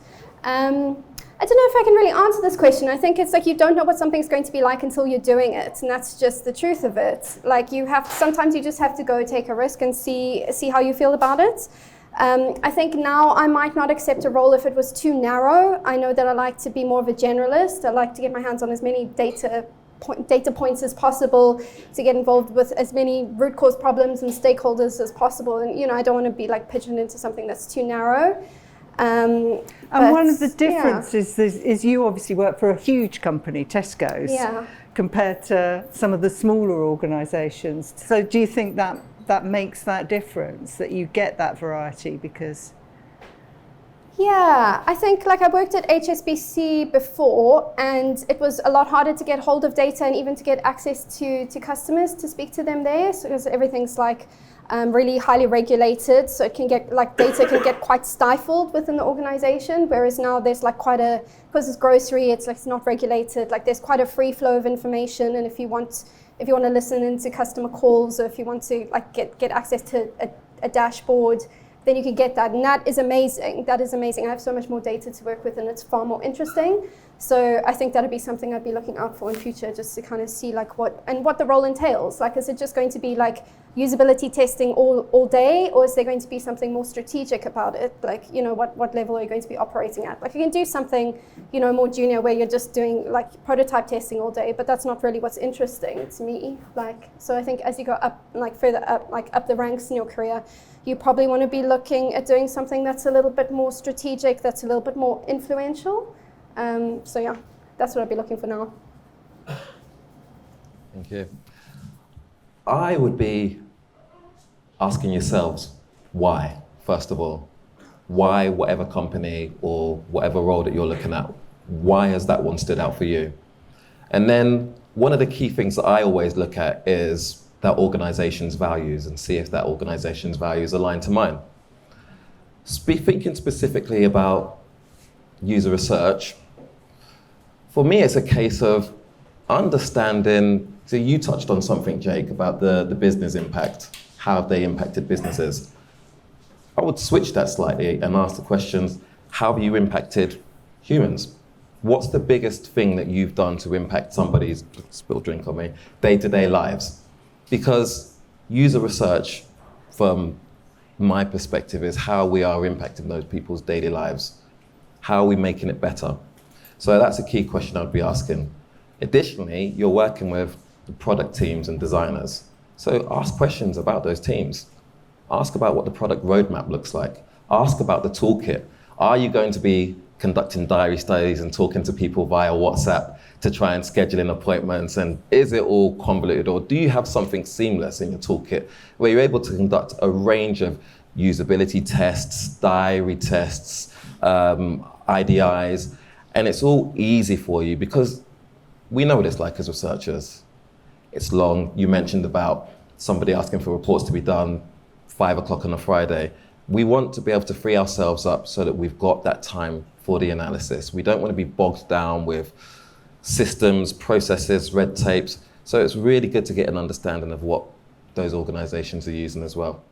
I don't know if I can really answer this question. I think it's like you don't know what something's going to be like until you're doing it, and that's just the truth of it. Like sometimes you just have to go take a risk and see how you feel about it. I think now I might not accept a role if it was too narrow. I know that I like to be more of a generalist. I like to get my hands on as many data points as possible, to get involved with as many root cause problems and stakeholders as possible. And I don't want to be like pigeoned into something that's too narrow. And one of the differences is you obviously work for a huge company, Tesco's, compared to some of the smaller organisations. So do you think that makes that difference, that you get that variety? Because I think like I worked at HSBC before, and it was a lot harder to get hold of data and even to get access to customers to speak to them there, so because everything's like really highly regulated, so it can get data can get quite stifled within the organization, whereas now there's like because it's grocery, it's not regulated, there's quite a free flow of information, and if you want to listen into customer calls, or if you want to get access to a dashboard, then you can get that, and that is amazing. I have so much more data to work with, and it's far more interesting. So I think that'd be something I'd be looking out for in future, just to kind of see what the role entails. Is it just going to be usability testing all day, or is there going to be something more strategic about it? What level are you going to be operating at? You can do something, more junior, where you're just doing prototype testing all day, but that's not really what's interesting to me. So I think as you go up, further up, up the ranks in your career, you probably want to be looking at doing something that's a little bit more strategic, that's a little bit more influential. That's what I'd be looking for now. Thank you. I would be asking yourselves why, first of all. Why whatever company or whatever role that you're looking at, why has that one stood out for you? And then one of the key things that I always look at is that organization's values, and see if that organization's values align to mine. Thinking specifically about user research, for me it's a case of understanding, so you touched on something, Jake, about the business impact. How have they impacted businesses? I would switch that slightly and ask the questions, how have you impacted humans? What's the biggest thing that you've done to impact somebody's, spill drink on me, day-to-day lives? Because user research, from my perspective, is how we are impacting those people's daily lives. How are we making it better? So that's a key question I'd be asking. Additionally, you're working with the product teams and designers. So ask questions about those teams. Ask about what the product roadmap looks like. Ask about the toolkit. Are you going to be conducting diary studies and talking to people via WhatsApp to try and schedule in appointments? And is it all convoluted, or do you have something seamless in your toolkit where you're able to conduct a range of usability tests, diary tests, IDIs, and it's all easy for you? Because we know what it's like as researchers. It's long. You mentioned about somebody asking for reports to be done 5 o'clock on a Friday. We want to be able to free ourselves up so that we've got that time for the analysis. We don't want to be bogged down with systems, processes, red tapes. So it's really good to get an understanding of what those organizations are using as well.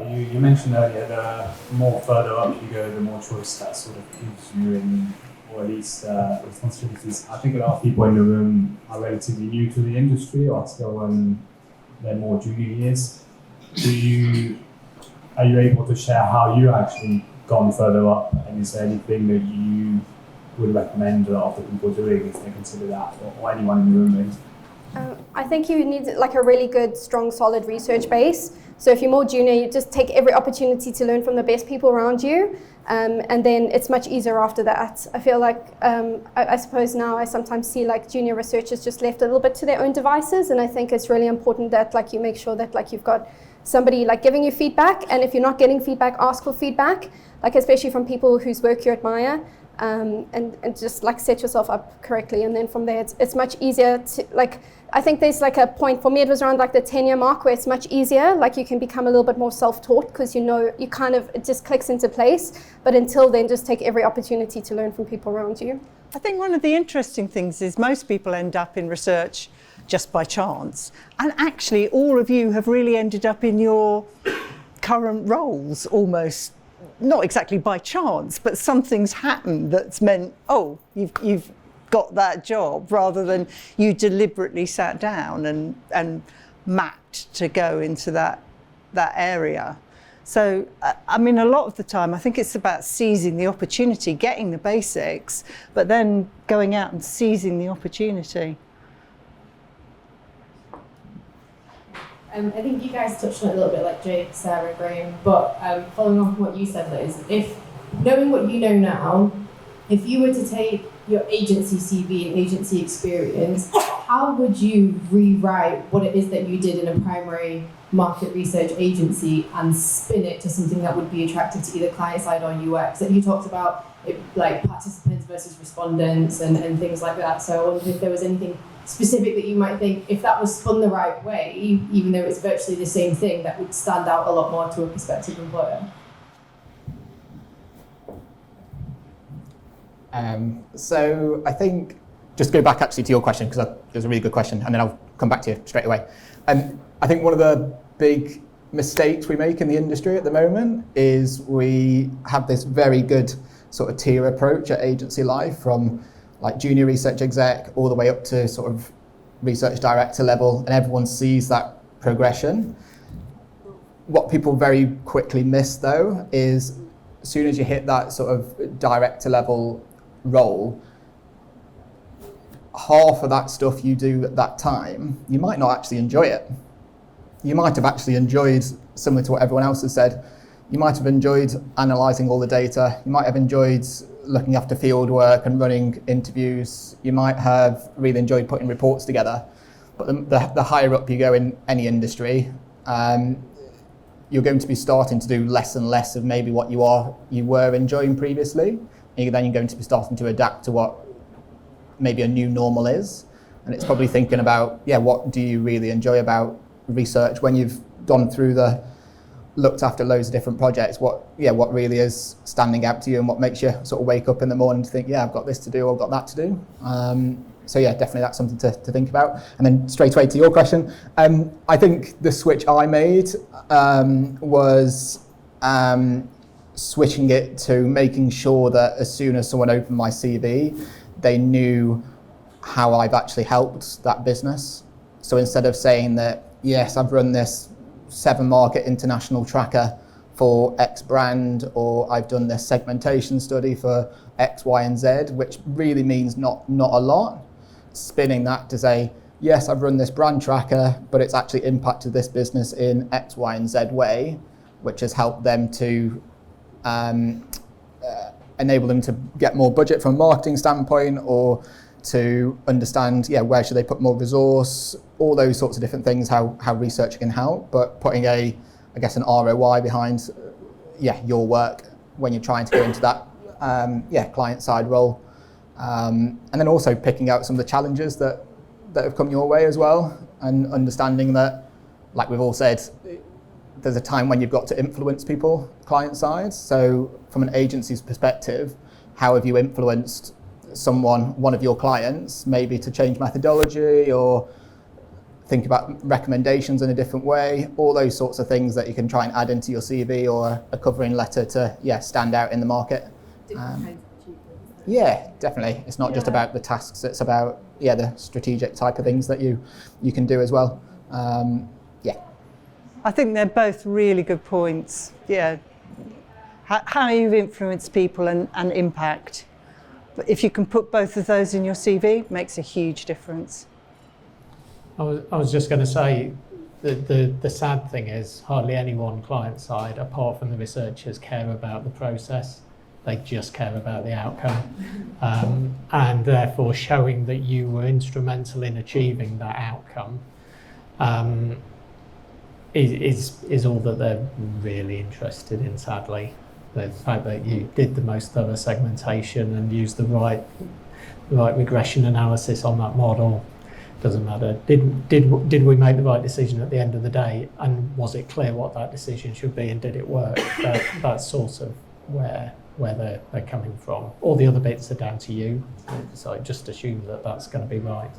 You mentioned earlier the more further up you go, the more choice that sort of gives you, or at least responsibilities. I think a lot of people in the room are relatively new to the industry, or still in their more junior years. Are you able to share how you actually gone further up, and is there anything that you would recommend a lot of the people doing if they consider that, or anyone in the room maybe? I think you need a really good, strong, solid research base. So if you're more junior, you just take every opportunity to learn from the best people around you, and then it's much easier after that. I feel I suppose now I sometimes see junior researchers just left a little bit to their own devices, and I think it's really important that you make sure that you've got somebody giving you feedback, and if you're not getting feedback, ask for feedback, especially from people whose work you admire, and just set yourself up correctly, and then from there it's much easier to I think there's a point, for me it was around the 10-year mark, where it's much easier, you can become a little bit more self-taught, because it just clicks into place, but until then just take every opportunity to learn from people around you. I think one of the interesting things is most people end up in research just by chance, and actually all of you have really ended up in your current roles almost not exactly by chance, but something's happened that's meant, oh, you've got that job, rather than you deliberately sat down and mapped to go into that area. So, I mean, a lot of the time, I think it's about seizing the opportunity, getting the basics, but then going out and seizing the opportunity. I think you guys touched on it a little bit, like Jake, Sarah, Graham, but following on from what you said, Liz, if knowing what you know now, if you were to take your agency CV and agency experience, how would you rewrite what it is that you did in a primary market research agency and spin it to something that would be attractive to either client side or UX? That you talked about it, like participants versus respondents and things like that. So I wondered if there was anything specific that you might think, if that was spun the right way, even though it's virtually the same thing, that would stand out a lot more to a prospective employer. So I think, just go back actually to your question, because it was a really good question, and then I'll come back to you straight away. I think one of the big mistakes we make in the industry at the moment is we have this very good sort of tier approach at agency life, from like junior research exec all the way up to sort of research director level, and everyone sees that progression. What people very quickly miss though is, as soon as you hit that sort of director level role, half of that stuff you do at that time, you might not actually enjoy it. You might have actually enjoyed, similar to what everyone else has said, you might have enjoyed analysing all the data, you might have enjoyed looking after field work and running interviews, you might have really enjoyed putting reports together. But the higher up you go in any industry, you're going to be starting to do less and less of maybe what you were enjoying previously. And then you're going to be starting to adapt to what maybe a new normal is. And it's probably thinking about, what do you really enjoy about research when you've gone through looked after loads of different projects, what really is standing out to you and what makes you sort of wake up in the morning to think, I've got this to do, I've got that to do. So definitely that's something to think about. And then straight away to your question, I think the switch I made was switching it to making sure that as soon as someone opened my CV, they knew how I've actually helped that business. So instead of saying that, yes, I've run this 7-market international tracker for X brand, or I've done this segmentation study for X, Y, and Z, which really means not a lot, spinning that to say, yes, I've run this brand tracker, but it's actually impacted this business in X, Y, and Z way, which has helped them to enable them to get more budget from a marketing standpoint, or to understand, where should they put more resource, all those sorts of different things, how research can help, but putting an ROI behind, your work when you're trying to go into that, client side role. And then also picking out some of the challenges that have come your way as well, and understanding that, like we've all said, there's a time when you've got to influence people client side. So from an agency's perspective, how have you influenced one of your clients, maybe to change methodology or think about recommendations in a different way, all those sorts of things that you can try and add into your CV or a covering letter to stand out in the market. Definitely. It's not just about the tasks, it's about the strategic type of things that you can do as well. I think they're both really good points. How you've influenced people and impact. But if you can put both of those in your CV, it makes a huge difference. I was just going to say, the sad thing is hardly anyone client side, apart from the researchers, care about the process. They just care about the outcome. And therefore showing that you were instrumental in achieving that outcome is all that they're really interested in, sadly. The fact that you did the most thorough segmentation and used the right regression analysis on that model doesn't matter. Did we make the right decision at the end of the day, and was it clear what that decision should be, and did it work? That's sort of where they're coming from. All the other bits are down to you, so just assume that that's going to be right.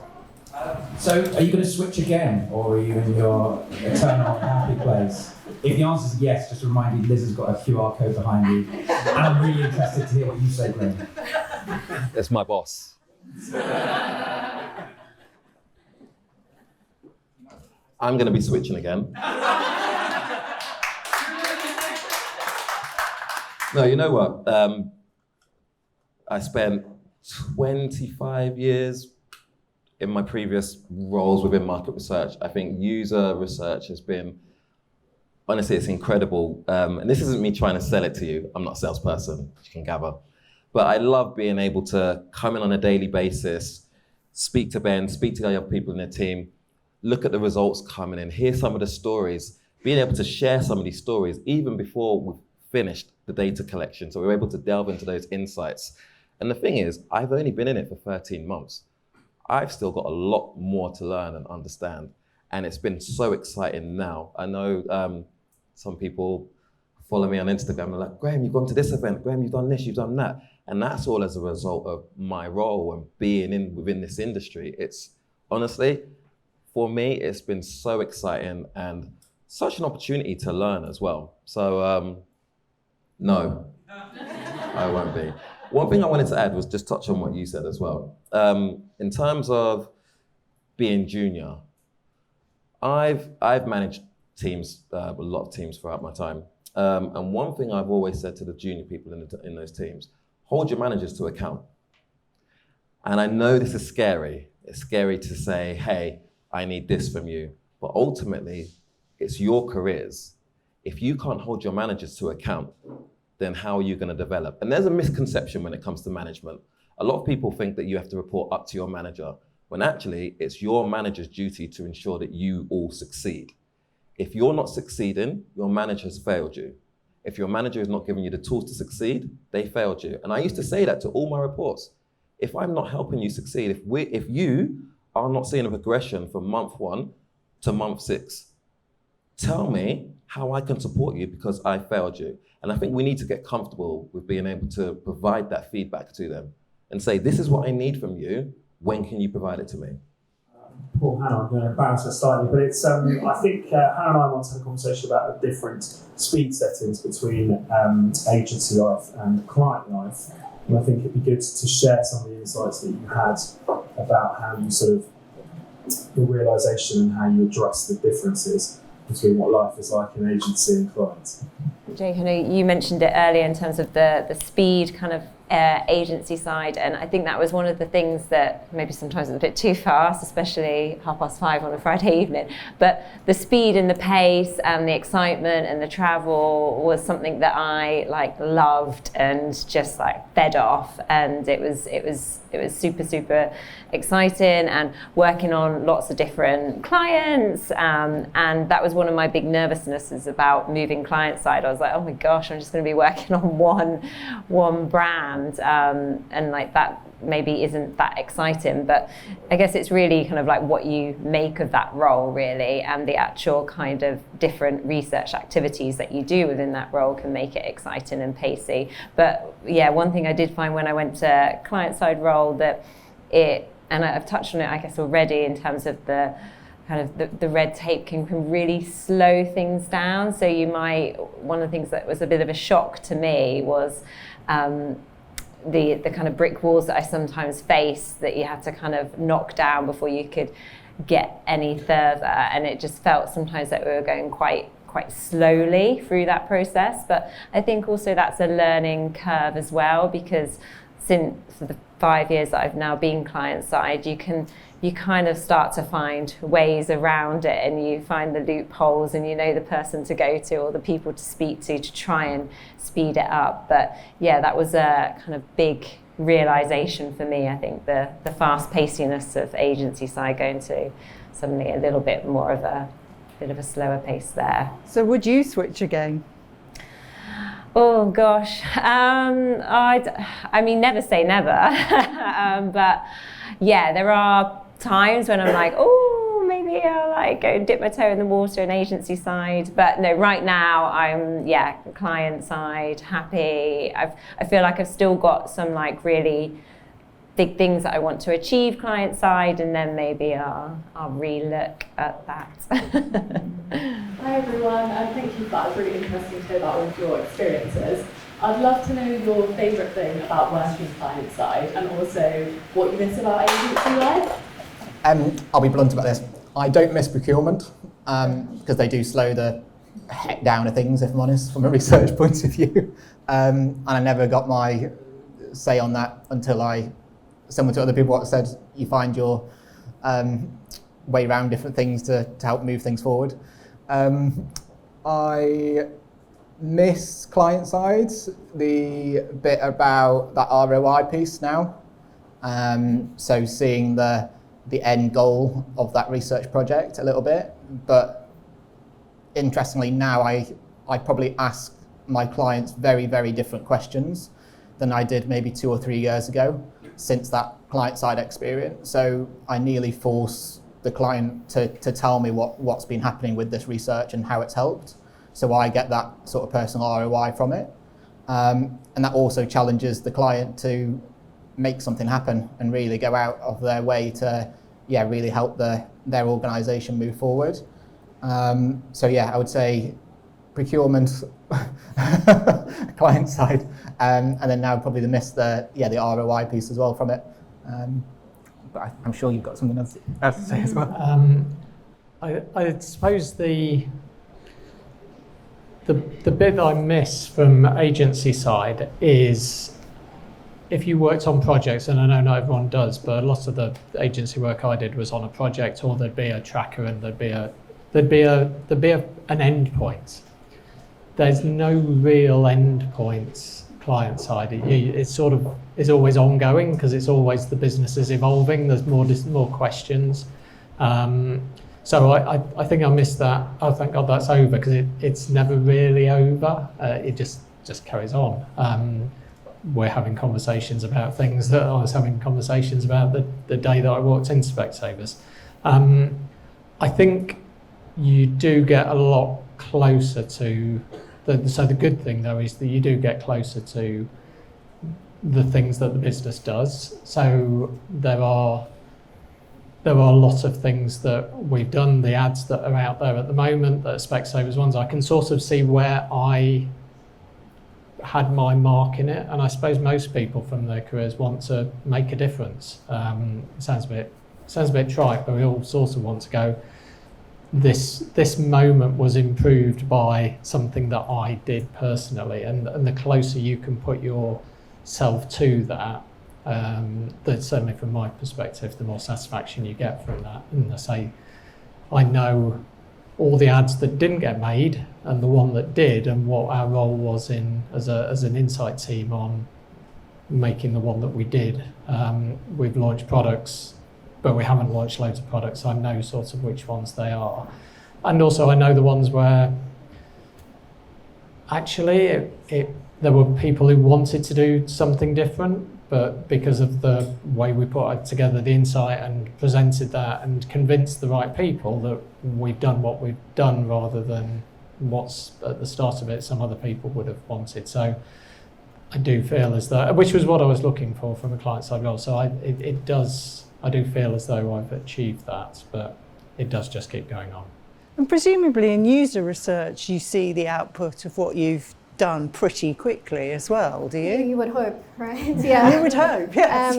So, are you going to switch again, or are you in your eternal happy place? If the answer is yes, just remind you, Liz has got a QR code behind you. And I'm really interested to hear what you say, Graham. It's my boss. I'm going to be switching again. No, you know what? I spent 25 years in my previous roles within market research. I think user research has been, honestly, it's incredible. And this isn't me trying to sell it to you. I'm not a salesperson, as you can gather. But I love being able to come in on a daily basis, speak to Ben, speak to the other people in the team, look at the results coming in, hear some of the stories, being able to share some of these stories even before we've finished the data collection. So we're able to delve into those insights. And the thing is, I've only been in it for 13 months. I've still got a lot more to learn and understand. And it's been so exciting now. I know some people follow me on Instagram and they're like, Graham, you've gone to this event. Graham, you've done this, you've done that. And that's all as a result of my role and being within this industry. It's honestly, for me, it's been so exciting and such an opportunity to learn as well. So no, I won't be. One thing I wanted to add was just touch on what you said as well. In terms of being junior, I've managed teams, a lot of teams throughout my time. And one thing I've always said to the junior people in those teams, hold your managers to account. And I know this is scary. It's scary to say, hey, I need this from you. But ultimately, it's your careers. If you can't hold your managers to account, then how are you going to develop? And there's a misconception when it comes to management. A lot of people think that you have to report up to your manager, when actually it's your manager's duty to ensure that you all succeed. If you're not succeeding, your manager has failed you. If your manager is not giving you the tools to succeed, they failed you. And I used to say that to all my reports. If I'm not helping you succeed, if you are not seeing a progression from month 1 to month 6, tell me how I can support you because I failed you. And I think we need to get comfortable with being able to provide that feedback to them and say, this is what I need from you. When can you provide it to me? Poor Hannah, I'm going to embarrass her slightly, but it's. I think Hannah and I once had a conversation about the different speed settings between agency life and client life. And I think it'd be good to share some of the insights that you had about how you sort of, your realisation and how you address the differences between what life is like in agency and clients. Jake, I know you mentioned it earlier in terms of the speed kind of agency side, and I think that was one of the things that maybe sometimes is a bit too fast, especially 5:30 on a Friday evening. But the speed and the pace and the excitement and the travel was something that I loved and just fed off, and it was super exciting and working on lots of different clients, and that was one of my big nervousnesses about moving client side. I was like, oh my gosh, I'm just going to be working on one brand, and that maybe isn't that exciting, but I guess it's really kind of what you make of that role really, and the actual kind of different research activities that you do within that role can make it exciting and pacey. But yeah, one thing I did find when I went to client-side role that and I've touched on it I guess already in terms of the kind of the red tape can really slow things down. So one of the things that was a bit of a shock to me was the kind of brick walls that I sometimes face that you had to kind of knock down before you could get any further, and it just felt sometimes that we were going quite slowly through that process. But I think also that's a learning curve as well, because since the 5 years that I've now been client side, you kind of start to find ways around it, and you find the loopholes, and you know the person to go to or the people to speak to try and speed it up. But yeah, that was a kind of big realization for me. I think the fast paciness of agency side going to suddenly a little bit more of a bit of a slower pace there. So would you switch again? Oh gosh, I mean, never say never, but yeah, there are times when I'm like, oh, maybe I'll go dip my toe in the water in agency side. But no, right now I'm client side, happy. I feel like I've still got some really big things that I want to achieve client side, and then maybe I'll re-look at that. Hi everyone, and thank you for that. It was really interesting to hear about all of your experiences. I'd love to know your favourite thing about working client side, and also what you miss about agency life. I'll be blunt about this. I don't miss procurement because they do slow the heck down of things, if I'm honest, from a research point of view. And I never got my say on that until similar to other people what said, you find your way around different things to help move things forward. I miss client side, the bit about that ROI piece now. So seeing the end goal of that research project a little bit, but interestingly now I probably ask my clients very, very different questions than I did maybe 2 or 3 years ago since that client side experience. So I nearly force the client to tell me what's been happening with this research and how it's helped. So I get that sort of personal ROI from it. And that also challenges the client to make something happen and really go out of their way to really help their organisation move forward. So I would say procurement, client side, and then now probably the ROI piece as well from it. But I'm sure you've got something else to say as well. I suppose the bit that I miss from agency side is if you worked on projects, and I know not everyone does, but a lot of the agency work I did was on a project, or there'd be a tracker and there'd be an end point. There's no real end points client side. It sort of is always ongoing because it's always the business is evolving. There's more questions. So I think I missed that. Oh, thank God that's over, because it's never really over. It just carries on. We're having conversations about things that I was having conversations about the day that I walked into Specsavers. I think you do get a lot closer to so the good thing though is that you do get closer to the things that the business does. So there are a lot of things that we've done, the ads that are out there at the moment, that are Specsavers ones. I can sort of see where I had my mark in it, and I suppose most people from their careers want to make a difference. It sounds a bit trite, but we all sort of want to go, this moment was improved by something that I did personally, and the closer you can put yourself to that, certainly from my perspective, the more satisfaction you get from that. And I know all the ads that didn't get made and the one that did, and what our role was as an insight team on making the one that we did. We've launched products, but we haven't launched loads of products, so I know sort of which ones they are. And also I know the ones where actually there were people who wanted to do something different, but because of the way we put together the insight and presented that and convinced the right people that we've done what we've done, rather than what's at the start of it some other people would have wanted. So I do feel as though, which was what I was looking for from a client side role, so I do feel as though I've achieved that, but it does just keep going on. And presumably in user research, you see the output of what you've done pretty quickly as well, do you? You would hope, right? Yeah. You would hope, yes.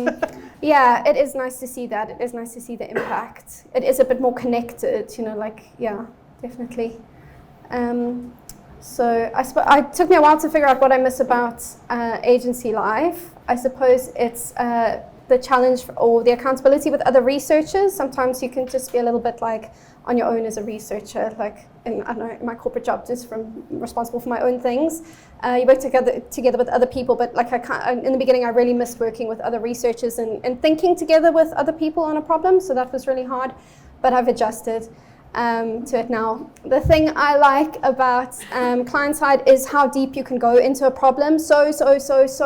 Yeah, it is nice to see that. It is nice to see the impact. It is a bit more connected, definitely. So it took me a while to figure out what I miss about agency life. I suppose it's the challenge or the accountability with other researchers. Sometimes you can just be a little bit like on your own as a researcher, like in my corporate job, just responsible for my own things. You work together with other people, but like in the beginning I really missed working with other researchers and thinking together with other people on a problem, so that was really hard, but I've adjusted to it now. The thing I like about client side is how deep you can go into a problem, so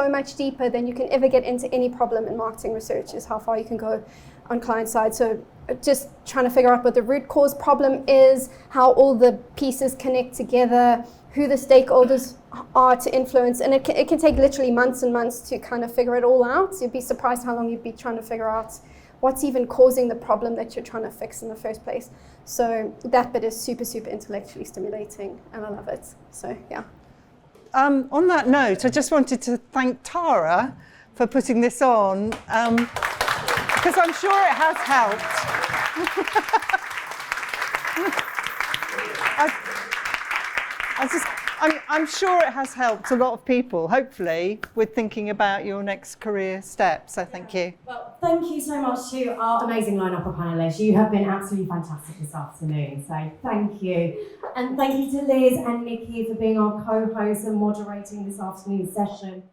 much deeper than you can ever get into any problem in marketing research is how far you can go on client side. So just trying to figure out what the root cause problem is, how all the pieces connect together, who the stakeholders are to influence, and it can take literally months and months to kind of figure it all out. You'd be surprised how long you'd be trying to figure out what's even causing the problem that you're trying to fix in the first place. So that bit is super, super intellectually stimulating, and I love it. So yeah. On that note, I just wanted to thank Tara for putting this on, because I'm sure it has helped. I'm sure it has helped a lot of people, hopefully, with thinking about your next career steps. So thank you. Well, thank you so much to our amazing lineup of panelists. You have been absolutely fantastic this afternoon, so thank you. And thank you to Liz and Nikki for being our co-hosts and moderating this afternoon's session.